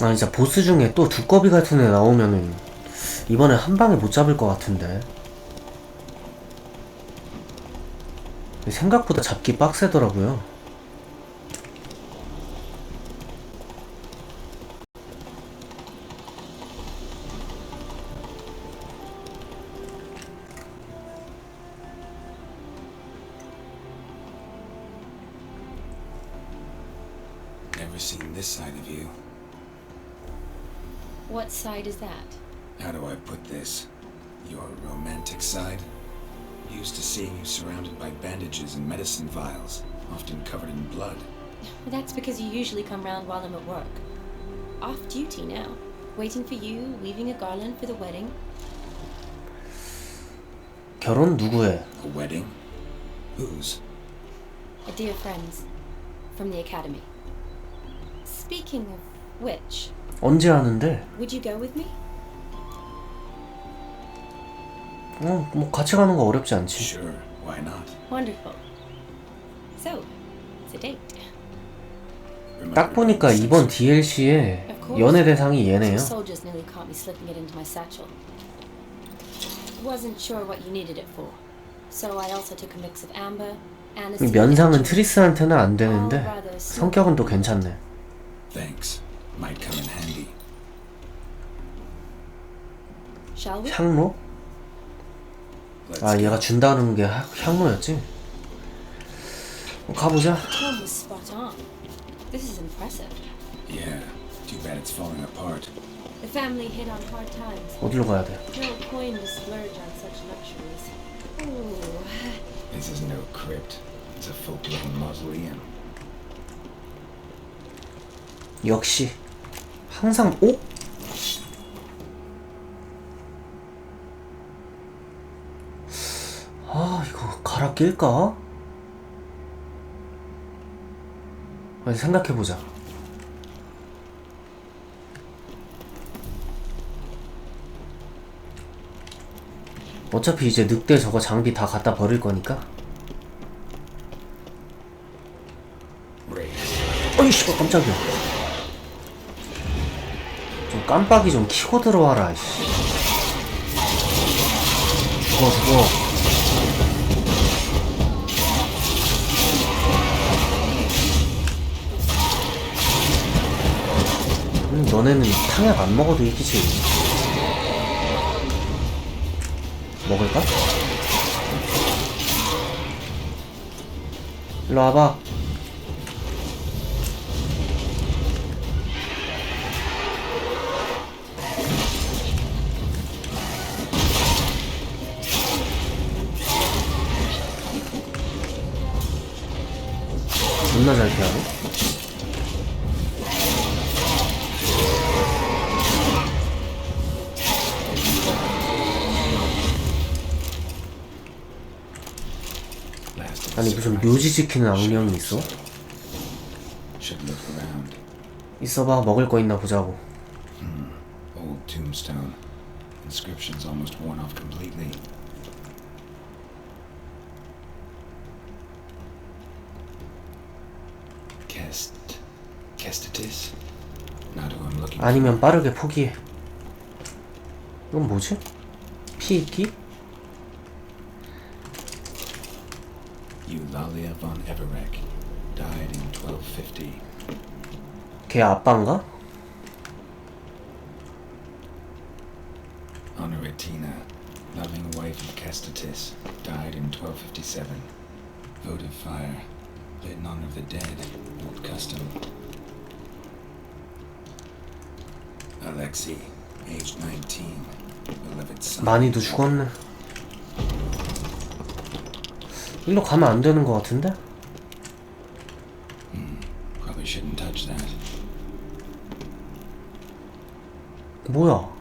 아 진짜 보스 중에 또 두꺼비 같은 애 나오면은 이번에 한 방에 못 잡을 것 같은데. 생각보다 잡기 빡세더라고요. Never seen this side of you. What side is that? How do I put this? Your romantic side? Used to seeing you surrounded by bandages and medicine vials, often covered in blood. Well, that's because you usually come round while I'm at work. Off duty now. Waiting for you, weaving a garland for the wedding. 결혼 누구의? A wedding? Whose? A dear friend's. From the academy. Speaking of which, 언제 하는데? would you go with me? 뭐 같이 가는 거 어렵지 않지. Sure, why not? Wonderful. So, it's a date. 딱 보니까 이번 DLC에 연애 대상이 얘네요. Some soldiers nearly caught me slipping it into my satchel. Wasn't sure what you needed it for, so I also took a mix of amber, anesthesia. 면상은 트리스한테는 안 되는데 성격은 또 괜찮네. Thanks. Might come in handy. Shall we? 향로? Let's 아 go. 얘가 준다는 게 향로였지? 가보자. Tom was spot on. This is impressive. Yeah. Too bad it's falling apart. The family hit on hard times. 어디로 가야 돼? No coin to splurge on such luxuries. Ooh. This is no crypt. It's a folklore mausoleum. 역시 항상 오? 아 이거 갈아 낄까? 아니 생각해보자. 어차피 이제 늑대 저거 장비 다 갖다 버릴 거니까. 어이씨 깜짝이야. 좀 깜빡이 좀 켜고 들어와라. 이씨. 죽어. 너네는 탕약 안 먹어도 이기지. 먹을까? 일로 와봐. 존나 잘 피하네. 아니 무슨 묘지 지키는 악령이 있어? Should look around. 있어봐. 먹을 거 있나 보자고. Old tombstone. Inscription's almost worn off completely. Kestatis? Not who I'm looking for. 아니면 빠르게 포기해. 이건 뭐지? 피익기? Eulalia von Everek died in 1250. 걔 아빠인가? Honoratina, loving wife of Kestatis, died in 1257. Votive fire, lit in honor of the dead, old custom. Alexei, aged 19, beloved son. 많이도 죽었네. 일로 가면 안 되는 것 같은데? Probably shouldn't touch that. 뭐야?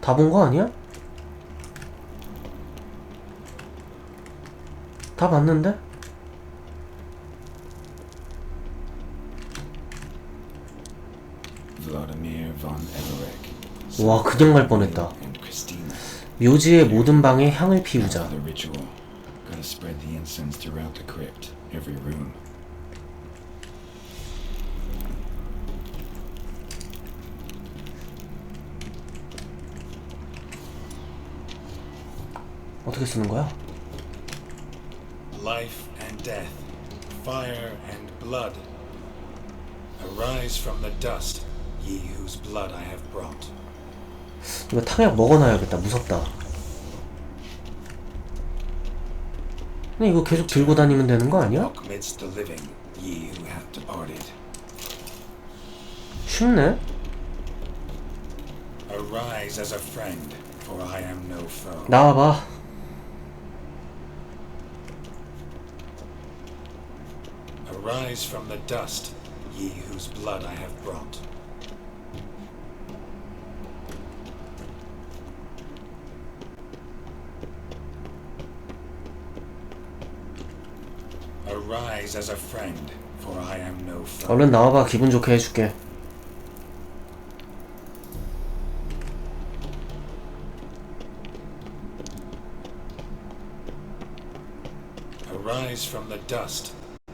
다 본 거 아니야? 다 봤는데? Vladimir von Everek. 와, 그냥 갈 뻔했다. And Christina. 묘지의 모든 방에 향을 피우자. The ritual. Gotta spread the incense throughout the crypt, every room. 어떻게 쓰는 거야? Life and death, fire and blood. Arise from the dust, ye whose blood I have brought. 이거 탕약 먹어놔야겠다. 무섭다. 근데 이거 계속 들고 다니면 되는 거 아니야? Walk midst the living, ye who have departed. 쉽네? Arise as a friend, for I am no foe. 나와봐. Arise from the dust, ye whose blood I have brought. Arise as a friend, for I am no foe. 얼른 나와봐. 기분 좋게 해줄게. Arise from the dust,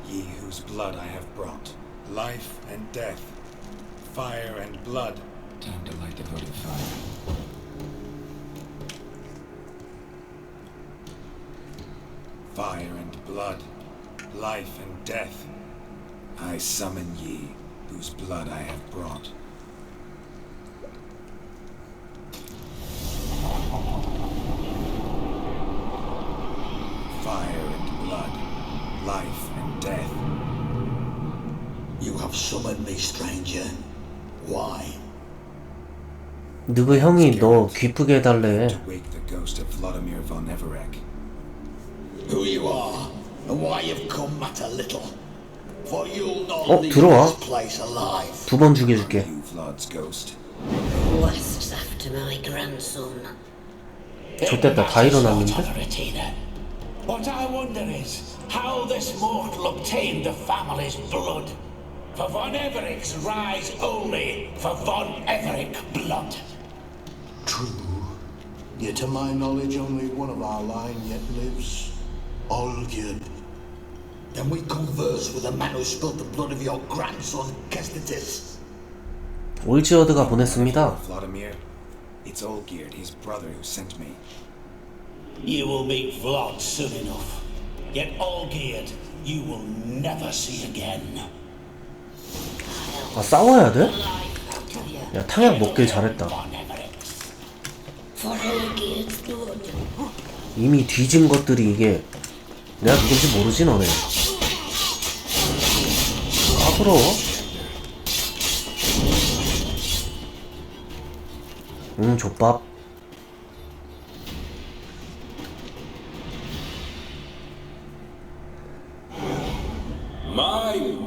ye whose blood I have brought. Life and death, fire and blood. Time to light the votive fire. Fire and blood, life and death. I summon ye, whose blood I have brought. Fire and blood, life and death. You have summoned me, stranger. Why? 누구 형이 너 귀쁘게 해달래. To wake the ghost of Vladimir von Everek. Who you are and why you've come matter little. For you'll not leave 들어와. this place alive. 두 번 죽여줄게. You Vlad's ghost. What's after my grandson? 좋댔다. 다 일어났는데? What I wonder is how this mortal obtained the family's blood. For von Everek's rise only for von Everek blood. True. Yet to my knowledge only one of our line yet lives. Olgierd. Then we converse with the man who spilled the blood of your grandson, Kestatis. 올지어드가 보냈습니다. Vladimir, it's Olgierd, his brother, who sent me. You will meet Vlad soon enough. Yet Olgierd, you will never see again. 아, 싸워야 돼? 야, 탕약 먹길 잘했다. For Olgierd's blood. 이미 뒤진 것들이 이게 내가 누군지 모르지 너네. 까불어. 족밥. My.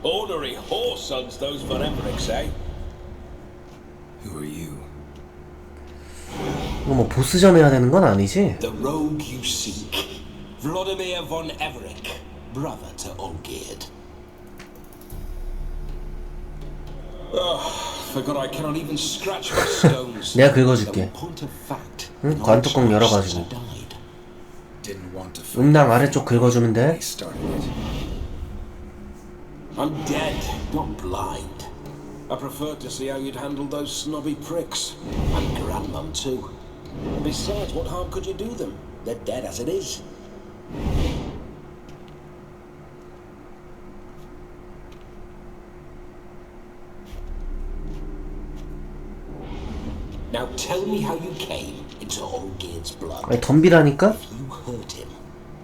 Ornery whoresons those von Evereks, eh? Who are you? 이거 뭐 보스전 해야 되는 건 아니지? The rogue you seek Vladimir von Everick, brother to Olgierd. Forgot I cannot even scratch my stones. 내가 긁어줄게. 응? 관뚜껑 열어가지고 음낭 아래쪽 긁어주면 돼. I'm dead, not blind. I prefer to see how you'd handle those snobby pricks. And grandmum too. Besides, what harm could you do them? They're dead as it is. Now tell me how you came into Olgierd's blood. 아니 덤비라니까? If you hurt him,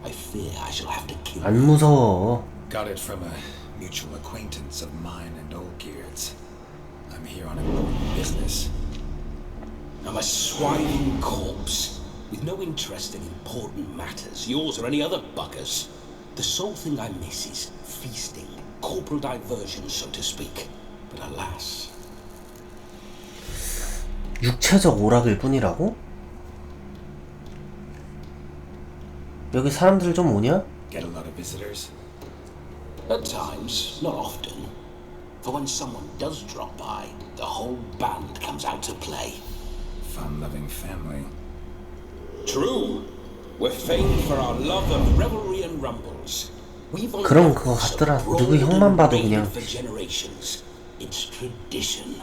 I fear I shall have to kill 안 무서워. Got it from a mutual acquaintance of mine and Olgierd's. I'm here on important business. I'm a swiving corpse with no interest in important matters, yours or any other buggers. The sole thing I miss is feasting, corporal diversion, so to speak. But alas. 육체적 오락일 뿐이라고? 여기 사람들 좀 오냐? Get a lot of visitors? At times, not often. For when someone does drop by, the whole band comes out to play. Fun-loving family. True. We're famed for our love of revelry and rumbles. 그런 그거 같더라. 누구 형만 봐도 그냥. For generations. It's tradition.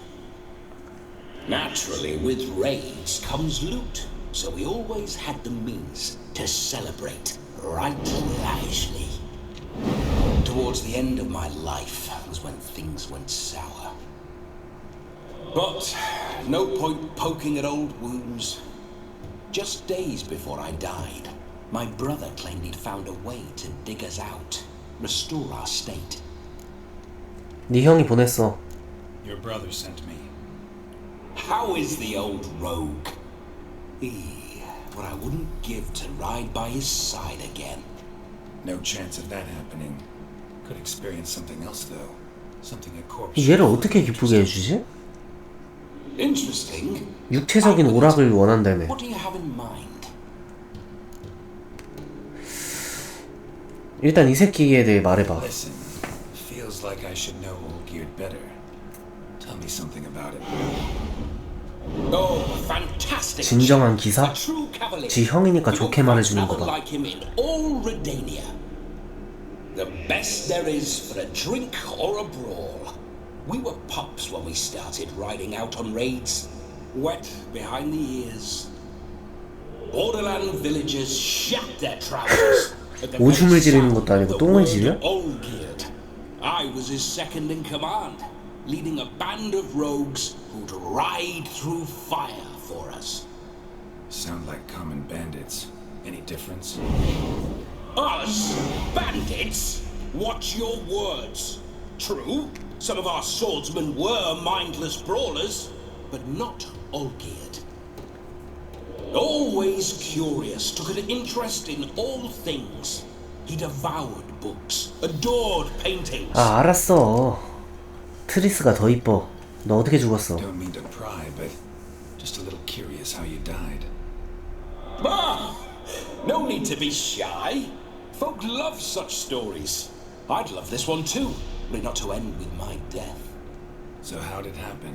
Naturally, with raids comes loot, so we always had the means to celebrate right lavishly. Towards the end of my life was when things went sour. But no point poking at old wounds. Just days before I died, my brother claimed he'd found a way to dig us out, restore our state. 네 형이 보냈어. Your brother sent me. How is the old rogue? What I wouldn't give to ride by his side again. No chance of that happening. Could experience something else though. Something a corpse. 얘를 어떻게 기쁘게 해주지? Interesting. 육체적인 오락을 원한다며. What do you have in mind? 일단 이 새끼에 대해 말해봐. Listen, feels like I should know Olgierd better. Tell me something about it. Oh, fantastic. 진정한 기사? 지 형이니까 좋게 말해주는 거 봐. Like him in all Redania. The best there is for a drink or a brawl. We were pups when we started riding out on raids, wet behind the ears. Borderland villagers shat their trousers. 오줌을 지르는 것도 아니고 똥을 지려? I was his second in command, leading a band of rogues who'd ride through fire for us. Sound like common bandits. Any difference? Us? Bandits? Watch your words. True, some of our swordsmen were mindless brawlers, but not Olgierd. Always curious, took an interest in all things. He devoured books, adored paintings. 아, 알았어. 트리스가 더 이뻐. 너 어떻게 죽었어? Don't mean to pry, but just a little curious how you died. Ah, no need to be shy. Folk love such stories. I'd love this one too, only not to end with my death. So how'd it happen?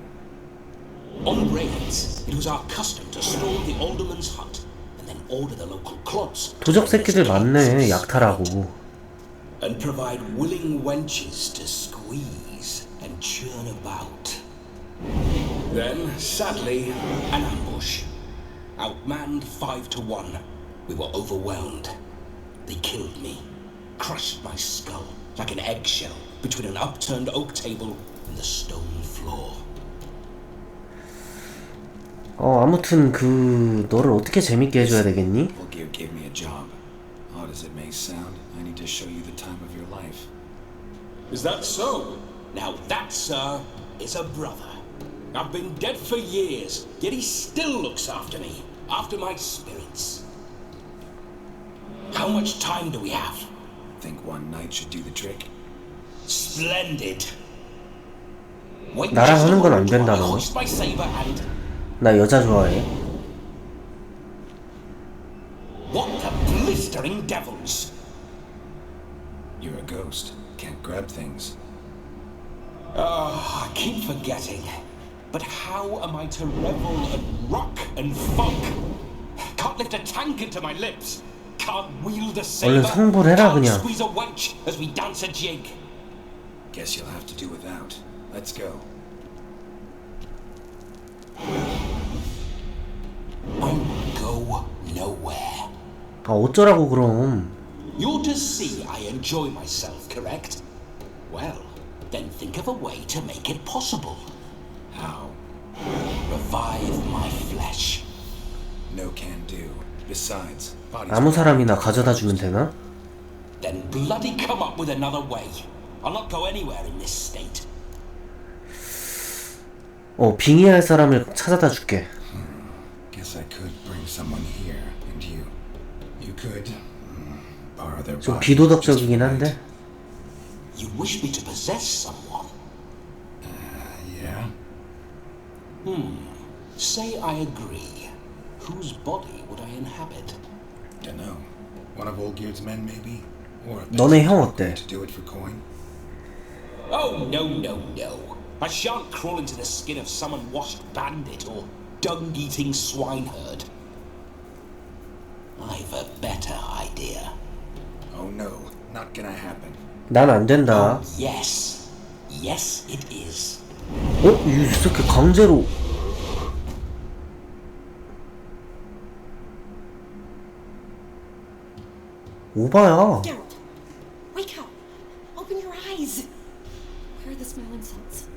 On raids, it was our custom to storm the alderman's hut and then order the local clubs. 도적 새끼들 많네. 약탈하고. And provide willing wenches to squeeze and churn about. Then, sadly, an ambush. Outmanned 5-1. We were overwhelmed. They killed me, crushed my skull like an eggshell between an upturned oak table and the stone floor. 아무튼 너를 어떻게 재밌게 해줘야 되겠니? Olgierd gave me a job. Odd as it may sound, I need to show you the time of your life. Is that so? Now that, sir, is a brother. I've been dead for years, yet he still looks after me, after my spirits. How much time do we have? Think one night should do the trick? Splendid. 나랑 하는 건 안 된다 너. 나 여자 좋아해. What the blister blistering devils. You're a ghost. Can't grab things. I keep forgetting. But how am I to revel and rock and funk? Can't lift a tank into my lips. Can't wield a saber. 얼른 성불 해라 Can't 그냥. squeeze a wench as we dance a jig. Guess you'll have to do without. Let's go. I will go nowhere. 아 어쩌라고 그럼. You're to see I enjoy myself, correct? Well, then think of a way to make it possible. How? Revive my flesh. No can do. Besides, bodies 아무 사람이나 가져다 주면 되나? Then bloody come up with another way. I'll not go anywhere in this state. 빙의할 사람을 찾아다 줄게. Guess I could bring someone here, and you could borrow their 좀 body. 비도덕적이긴 한데. You wish me to possess someone? Yeah. Say I agree. Whose body would I inhabit? Dunno. One of Olgierd's men, maybe? Or a 너네 peasant 형 어때? to do it for coin? Oh, no, no, no. I shan't crawl into the skin of some unwashed bandit or dung-eating swineherd. I've a better idea. Oh no, not gonna happen. 난 안 된다. Yes. Yes, it is. 이 새끼 강제로. 오바야. Geralt, wake up! Open your eyes! Where are the smelling salts?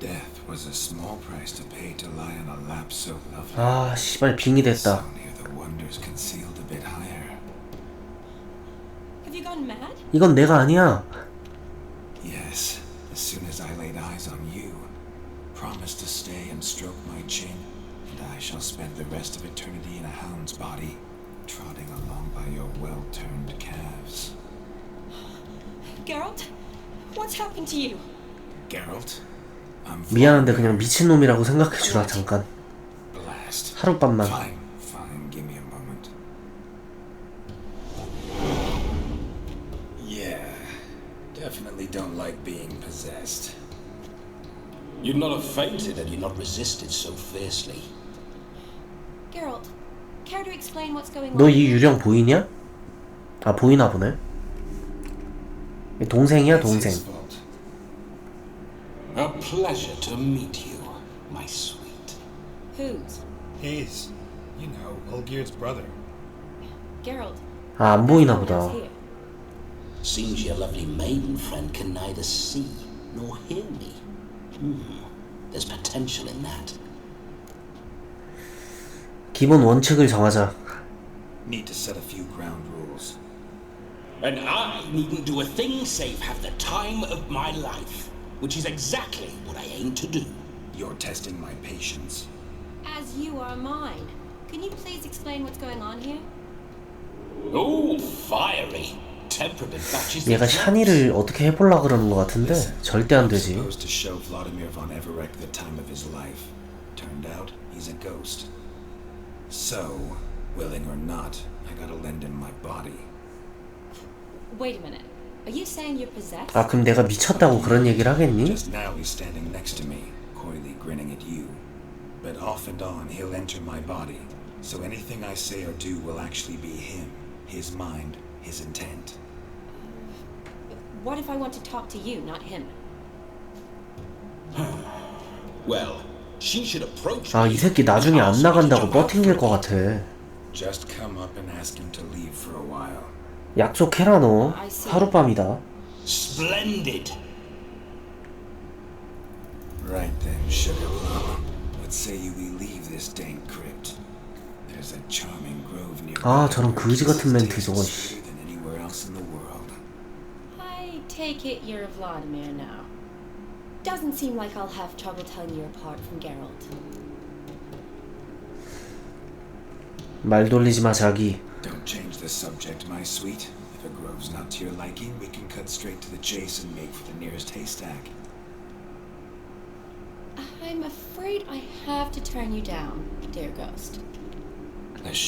Death was a small price to pay to lie on a lap so lovely. 아 씨발 빙의 됐다. So near the wonders concealed a bit higher. Have you gone mad? 이건 내가 아니야. Yes, as soon as I laid eyes on you, promised to stay and stroke my chin, and I shall spend the rest of eternity in a hound's body, trotting along by your well-turned calves. Geralt, what's happened to you? Geralt, I'm 미안한데 그냥 미친놈이라고 생각해주라 잠깐. blast. 하룻밤만. Fine, give me a moment. Yeah, definitely don't like being possessed. You'd not have fainted had you not resisted so fiercely. Geralt, care to explain what's going on? 너 이 유령 보이냐? 아 보이나 보네. 동생이야 It's 동생. his fault. A pleasure to meet you, my sweet. Whose? His. You know, Olgierd's brother. Geralt. 아 안 보이나 no one else 보다. here. Seems your lovely maiden friend can neither see nor hear me. There's potential in that. 기본 원칙을 정하자. Need to set a few ground rules. And I needn't do a thing save have the time of my life, which is exactly what I aim to do. You're testing my patience. As you are mine. Can you please explain what's going on here? Oh, fiery. Temperament matches the 얘가 샤니를 어떻게 해보려 그러는 것 같은데 절대 안 되지. Supposed to show Vladimir von Everek the time of his life. Turned out he's a ghost. So, willing or not, I gotta lend him my body. Wait a minute. Are you saying you're possessed? 아 그럼 내가 미쳤다고 그런 얘기를 하겠니? Just now he's standing next to me, coyly grinning at you. But off and on he'll enter my body. So anything I say or do will actually be him, his mind, his intent. What if I want to talk to you, not him? Well, she should approach 아 me. 이 새끼 나중에 안 나간다고 버팅길 것 같아. Just come up and ask him to leave for a while. 약속해라 너. 하룻밤이다. Splendid. Right then, sugar plum. What say you we leave this dank crypt? There's a charming grove near. 아 저런 거지 같은 멘트 저거. than anywhere else in the world. I take it you're Vladimir now. Doesn't seem like I'll have trouble telling you apart from Geralt. 말 돌리지 마 자기. Don't change the subject, my sweet. If a grove's not to your liking, we can cut straight to the chase and make for the nearest haystack. I'm afraid I have to turn you down, dear ghost.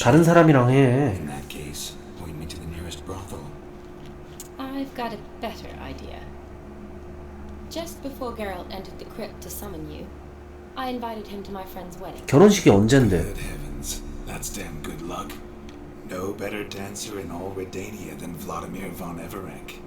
다른 사람이랑 해. In that case, point me to the nearest brothel. I've got a better idea. Just before Geralt entered the crypt to summon you, I invited him to my friend's wedding. 결혼식이 언젠데? Good heavens, that's damn good luck. No better dancer in all Redania than Vladimir von Everek.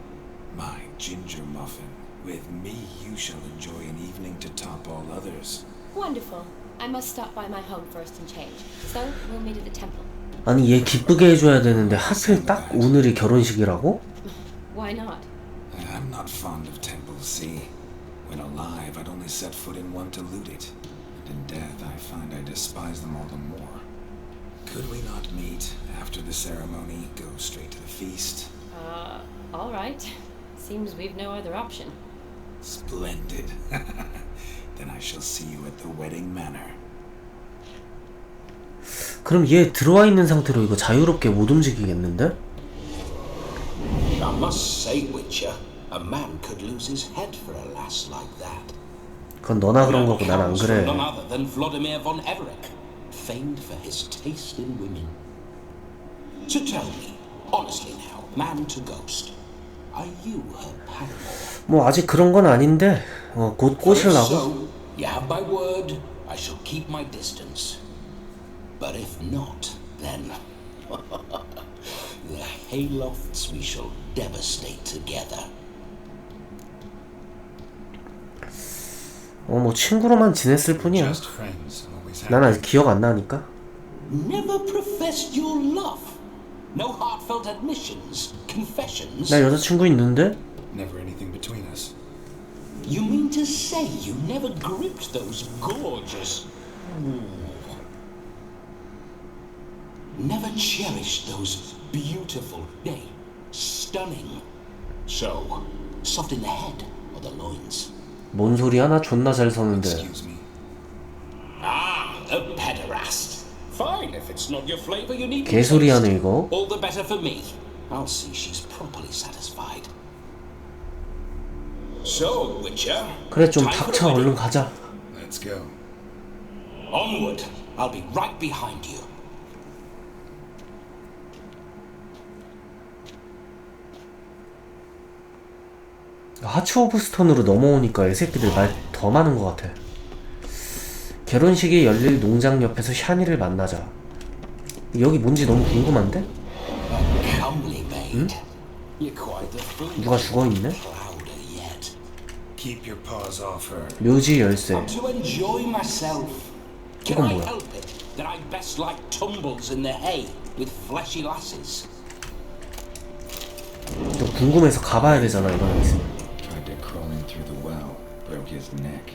My ginger muffin. With me, you shall enjoy an evening to top all others. Wonderful. I must stop by my home first and change. So, we'll meet at the temple. 아니 얘 기쁘게 해줘야 되는데 하필 딱 오늘이 결혼식이라고? Why not? I'm not fond of temples, see. When alive, I'd only set foot in one to loot it. And in death, I find I despise them all the more. Could we not meet after the ceremony, go straight to the feast? All right. Seems we've no other option. Splendid. Then I shall see you at the wedding manor. 그럼 얘 들어와 있는 상태로 이거 자유롭게 못 움직이겠는데? I must say, Witcher, a man could lose his head for a lass like that. 그건 너나 그런 거고 난 안 그래. None other than Vladimir von Everek, famed for his taste in women. So tell me, honestly now, man to ghost, are you her paramour? 뭐 아직 그런 건 아닌데 곧 꼬실라고? So, you have my word, I shall keep my distance. But if not, then the haylofts we shall devastate together. 뭐 친구로만 지냈을 뿐이야. Just friends, always 난 happy. 아직 기억 안 나니까. Never professed your love. No heartfelt admissions, confessions. 나 여자친구 있는데? Never anything between us. You mean to say you never gripped those gorgeous... Never cherished those beautiful, nay, stunning. So, soft in the head or the loins? 뭔 소리야? 나 존나 잘 서는데. Excuse me. Ah, a pederast. Fine, if it's not your flavor, you need. 개소리하네 이거. All the better for me. I'll see she's properly satisfied. So, Witcher. 그래 좀 time for 닥쳐 the 얼른 wedding. 가자. Let's go. Onward. I'll be right behind you. 하츠 오브 스톤으로 넘어오니까 애새끼들 말 더 많은 것 같아. 결혼식이 열릴 농장 옆에서 샤니를 만나자. 여기 뭔지 너무 궁금한데? 응? 누가 죽어있네? Keep your paws off her. 묘지 열쇠. To enjoy myself. Can 이건 I 뭐야? help it that I best like tumbles in the hay with fleshy lasses? 너 궁금해서 가봐야 되잖아 이거는. Tried to crawl in through the well, broke his neck.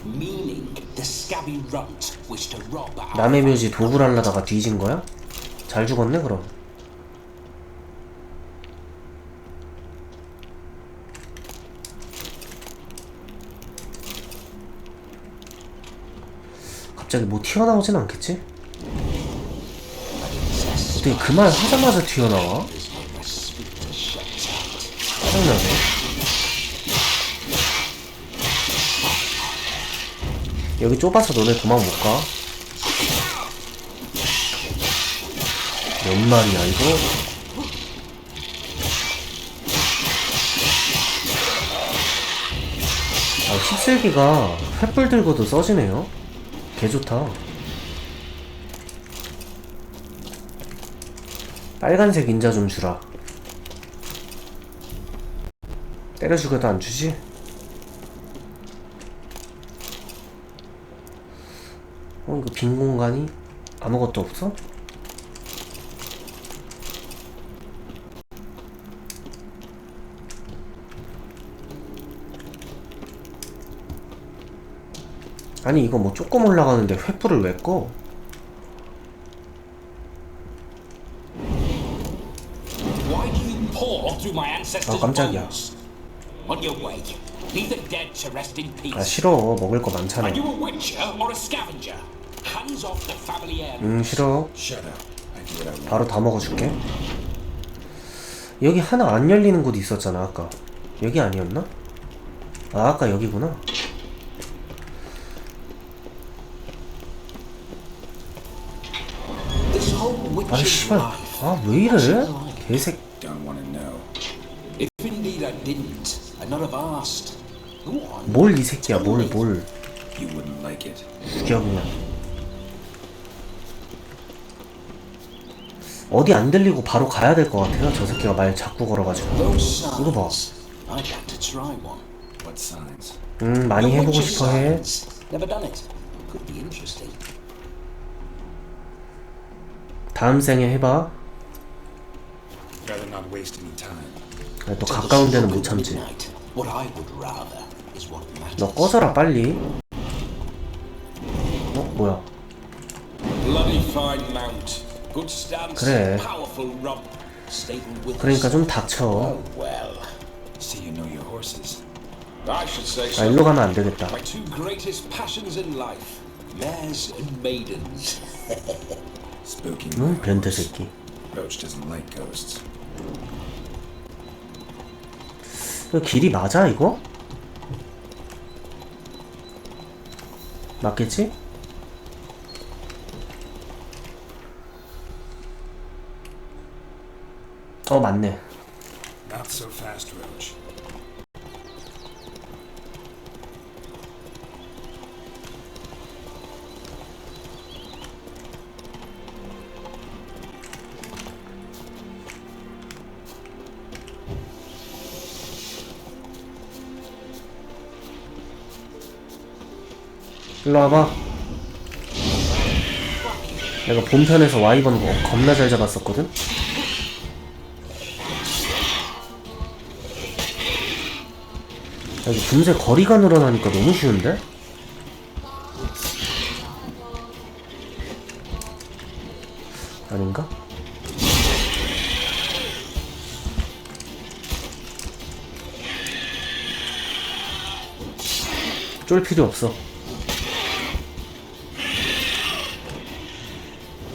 Meaning the scabby runt wished to rob our 남의 묘지 도굴하려다가 뒤진 거야? 잘 죽었네 그럼. 갑자기 뭐 튀어나오진 않겠지? 어떻게 그 말 하자마자 튀어나와? 짜증나네. 여기 좁아서 너네 도망 못 가. 몇 마리야 이거? 아, 휩쓸기가 횃불 들고도 써지네요. 개좋다. 빨간색 인자 좀 주라. 때려 죽여도 안 주지? 이거 빈 공간이 아무것도 없어? 아니 이거 뭐 조금 올라가는데 횃불을 왜 꺼? Why do you pour through my ancestors' 깜짝이야. bones? On your way, leave the dead to rest in peace. 아 싫어. 먹을 거 많잖아. Are you a witcher or a scavenger? Hands off the family heirloom. 싫어. Shut up. I do what I want. 바로 다 먹어줄게. 여기 하나 안 열리는 곳 있었잖아 아까. 여기 아니었나? 아 아까 여기구나. 아니 씨발 아 왜 이래? 개색. Don't want to know. If indeed I didn't, I'd not have asked. Go on. 뭘 이 새끼야 뭘 You wouldn't like it. 죽여 그냥. 어디 안 들리고 바로 가야 될 것 같아요. 저 새끼가 말 자꾸 걸어가지고. Those 이거 봐. signs, I'd like to try one. What signs? 많이 The 해보고 witch's 싶어 해. signs. Never done it. Could be interesting. 다음 생에 해봐. Rather not waste any time. 또 가까운 데는 못 참지. What I would rather is what matters. 너 꺼져라 빨리. 뭐야? Bloody fine mount. Good stance. 그래. Powerful rump. Stable with 그러니까 좀 닥쳐. Oh well. See you know your horses. I should say 아 so. 일로 가면 안 되겠다. My two greatest passions in life. Mares and maidens. Spooky. 변태 새끼. Roach doesn't like ghosts. 이거 길이 맞아 이거? 맞겠지? 맞네. Not so fast, Roach. 일로 와봐. 내가 본편에서 와이번 겁나 잘 잡았었거든? 여기 금세 거리가 늘어나니까 너무 쉬운데? 아닌가? 쫄 필요 없어.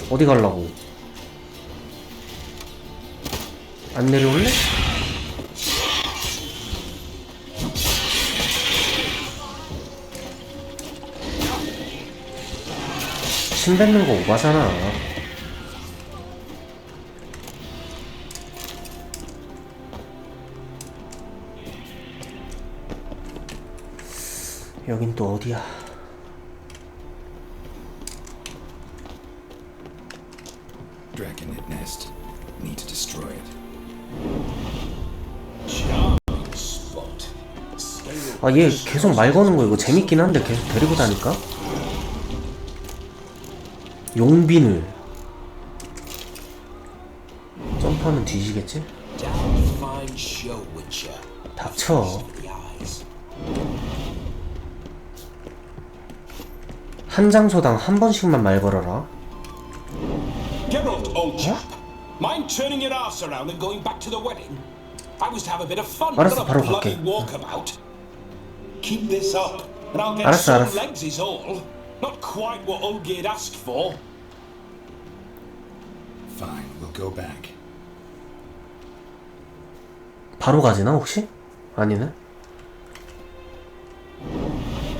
어디 가려고? 안 내려올래? 침 뱉는 거 오바잖아. 여긴 또 어디야? Dragonnet nest. Need to destroy it. 아, 얘 계속 말 거는 거 이거 재밌긴 한데 계속 데리고 다니까? 용비늘. 점프하면 뒤지겠지? 닥쳐. 한 장소당 한 번씩만 말 걸어라. Geralt, old chap. Mind turning your ass around and going back to the wedding? I was to have a bit of fun, not 알았어, a 바로 bloody 갈게. walkabout. Keep this up, and I'll get 알았어, some 알았어. legs is all. Not quite what Olgerd asked for. Fine, we'll go back. 바로 가지나 혹시? 아니네.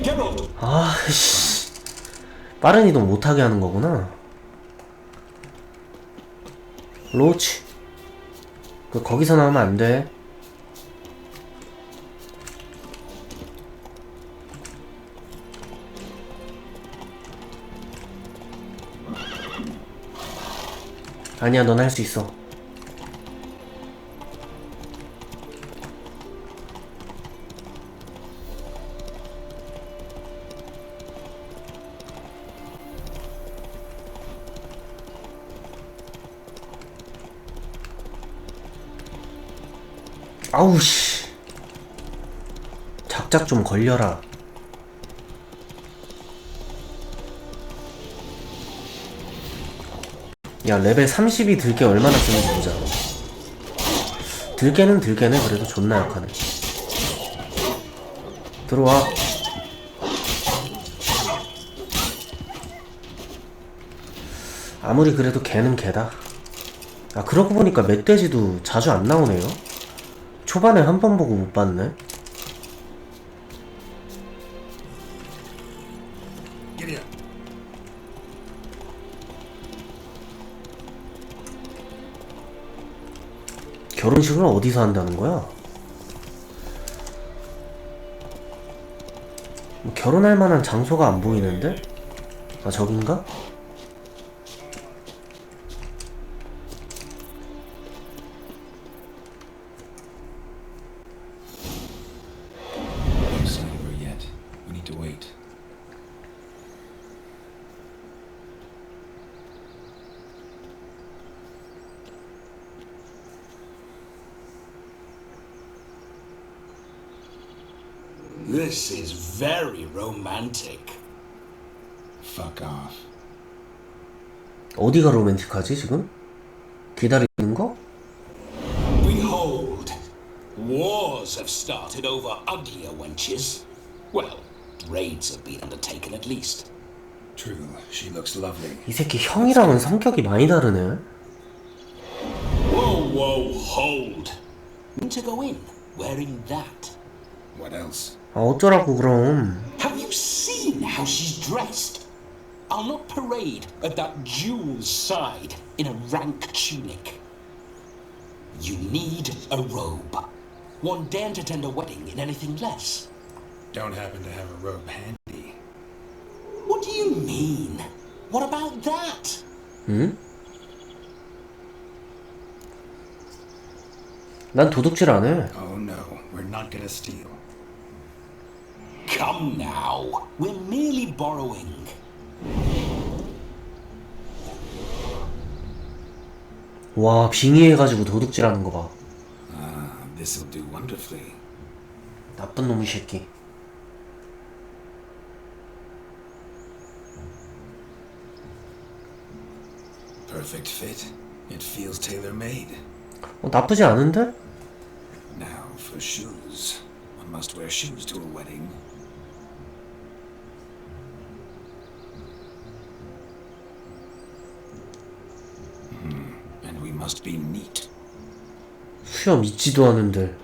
Geralt, 아씨, 빠른 이동 못하게 하는 거구나. 로치, 거기서 나오면 안 돼. 아니야, 넌 할 수 있어. 아우씨, 작작 좀 걸려라. 야, 레벨 30이 들게 얼마나 쓰는지 보자. 들게는 들게네. 그래도 존나 약하네. 들어와. 아무리 그래도 걔는 걔다. 아, 그러고 보니까 멧돼지도 자주 안 나오네요. 초반에 한 번 보고 못 봤네. 결혼식을 어디서 한다는 거야? 뭐 결혼할 만한 장소가 안 보이는데? 아, 저긴가? It's not over yet. We need to wait. This is very romantic. Fuck off. 어디가 로맨틱하지 지금? 기다리는 거? Behold, wars have started over uglier wenches. Well, raids have been undertaken at least. True, she looks lovely. 이 새끼 형이랑은 성격이 많이 다르네. Whoa, whoa, hold. To go in wearing that. What else? 아, 어쩌라고 그럼. Have you seen how she's dressed? I'll not parade at that jewel's side in a rank tunic. You need a robe. One daren't attend a wedding in anything less. Don't happen to have a robe handy. What do you mean? What about that? 응? 난 도둑질 안 해. Oh no, we're not gonna steal. Come now, we're merely borrowing. 와, 빙의해가지고 도둑질하는 거 봐. Ah, this'll do wonderfully. 나쁜 놈이 새끼. Perfect fit. It feels tailor-made. 나쁘지 않은데? Now for shoes. One must wear shoes to a wedding. And we must be neat. 수염 있지도 않은데.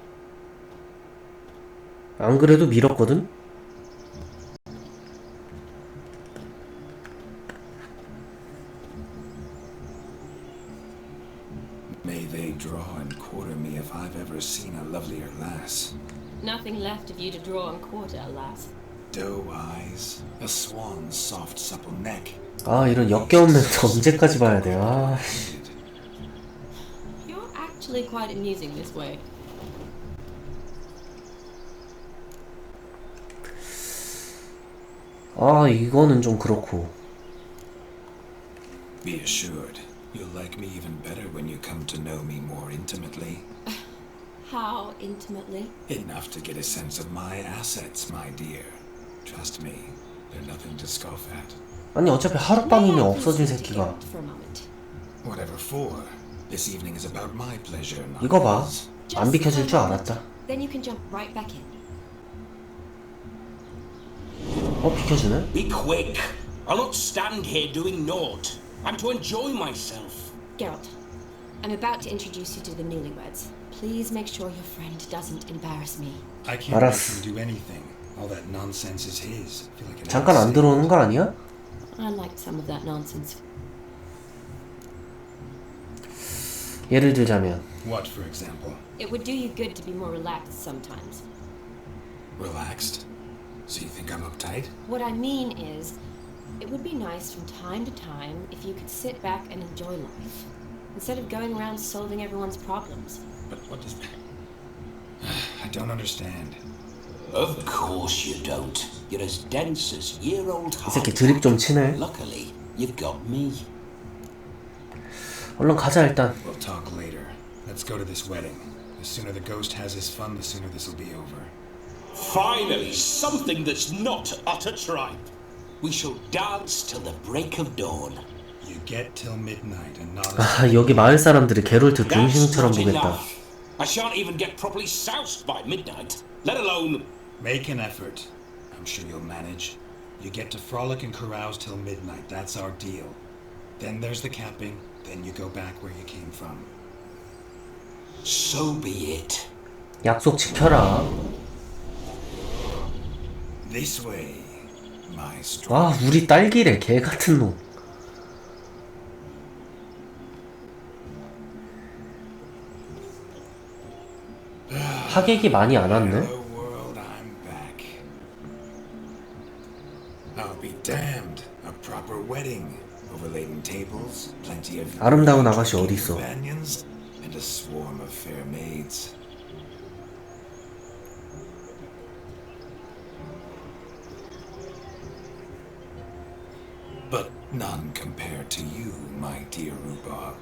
안 그래도 밀었거든? May they draw and quarter me if I've ever seen a lovelier lass. Nothing left of you to draw and quarter, alas. Doe eyes, a swan's soft supple neck. 아, 이런 역겨운 멘트 언제까지 봐야 돼. 아, You're actually quite amusing this way. 아, 이거는 좀 그렇고. Be assured, you'll like me even better when you come to know me more intimately. How intimately? Enough to get a sense of my assets, my dear. Trust me, they're nothing to scoff at. 아니, 어차피 하룻밤이면 없어질 새끼가. For a moment. Whatever for. This evening is about my pleasure, not 이거 봐. his. 안 비켜줄 줄 알았다. Then you can jump right back in. 비켜주네? Be quick. I'll not stand here doing naught. I'm to enjoy myself. Geralt, I'm about to introduce you to the newlyweds. Please make sure your friend doesn't embarrass me. I can't let 알았어. him do anything. All that nonsense is his. I feel like an 잠깐 안 outsider. 들어오는 거 아니야? I liked some of that nonsense. 예를 들자면 What, for example? It would do you good to be more relaxed sometimes. Relaxed? So you think I'm uptight? What I mean is, it would be nice from time to time if you could sit back and enjoy life, instead of going around solving everyone's problems. But what does... I don't understand. Of course you don't. You're as dense as year-old 이 새끼 드립 좀 치네. Luckily, you've got me. 얼른 가자 일단. We'll talk later. Let's go to this wedding. The sooner the ghost has his fun, the sooner this'll be over. Finally, something that's not utter tripe. We shall dance till the break of dawn. You get till midnight and not... 아, 여기 마을 사람들이 게롤트 That's 등신처럼 not 보겠다. enough. I shan't even get properly soused by midnight, let alone... Make an effort. I'm sure you'll manage. You get to frolic and carouse till midnight. That's our deal. Then there's the camping. Then you go back where you came from. So be it. 약속 지켜라. This way, my strong... 아, 우리 딸기래. 개 같은 놈. 하객이 많이 안 왔네? Hello world, I'm back. I'll be damned. A proper wedding. Overladen tables, plenty of 아름다운 아가씨 어디 있어? companions, and a swarm of fair maids. But none compared to you, my dear Rhubarb.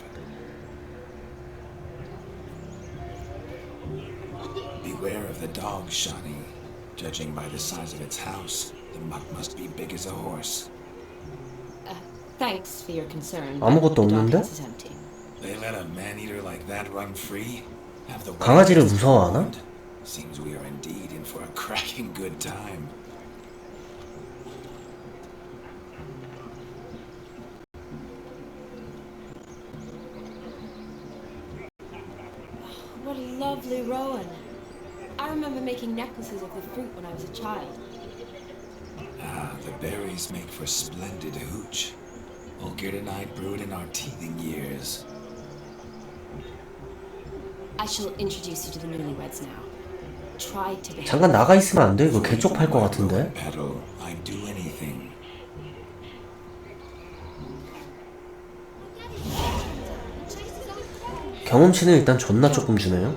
Beware of the dog, Shani. Judging by the size of its house, the mutt must be big as a horse. Thanks for your concern. 아무것도 The 없는데? doghouse is empty. They let a man-eater like that run free? Have the 강아지를 wages 무서워하나? confirmed? Seems we are indeed in for a cracking good time. What a lovely rowan. I remember making necklaces of the fruit when I was a child. Ah, the berries make for splendid hooch. Olgerd and I brewed in our teething years. I shall introduce you to the newlyweds now. Try to behave. 잠깐 나가 있으면 안 돼? 이거 개쪽팔 것 같은데? Petal, I'd do anything. 경험치는 일단 존나 조금 주네요.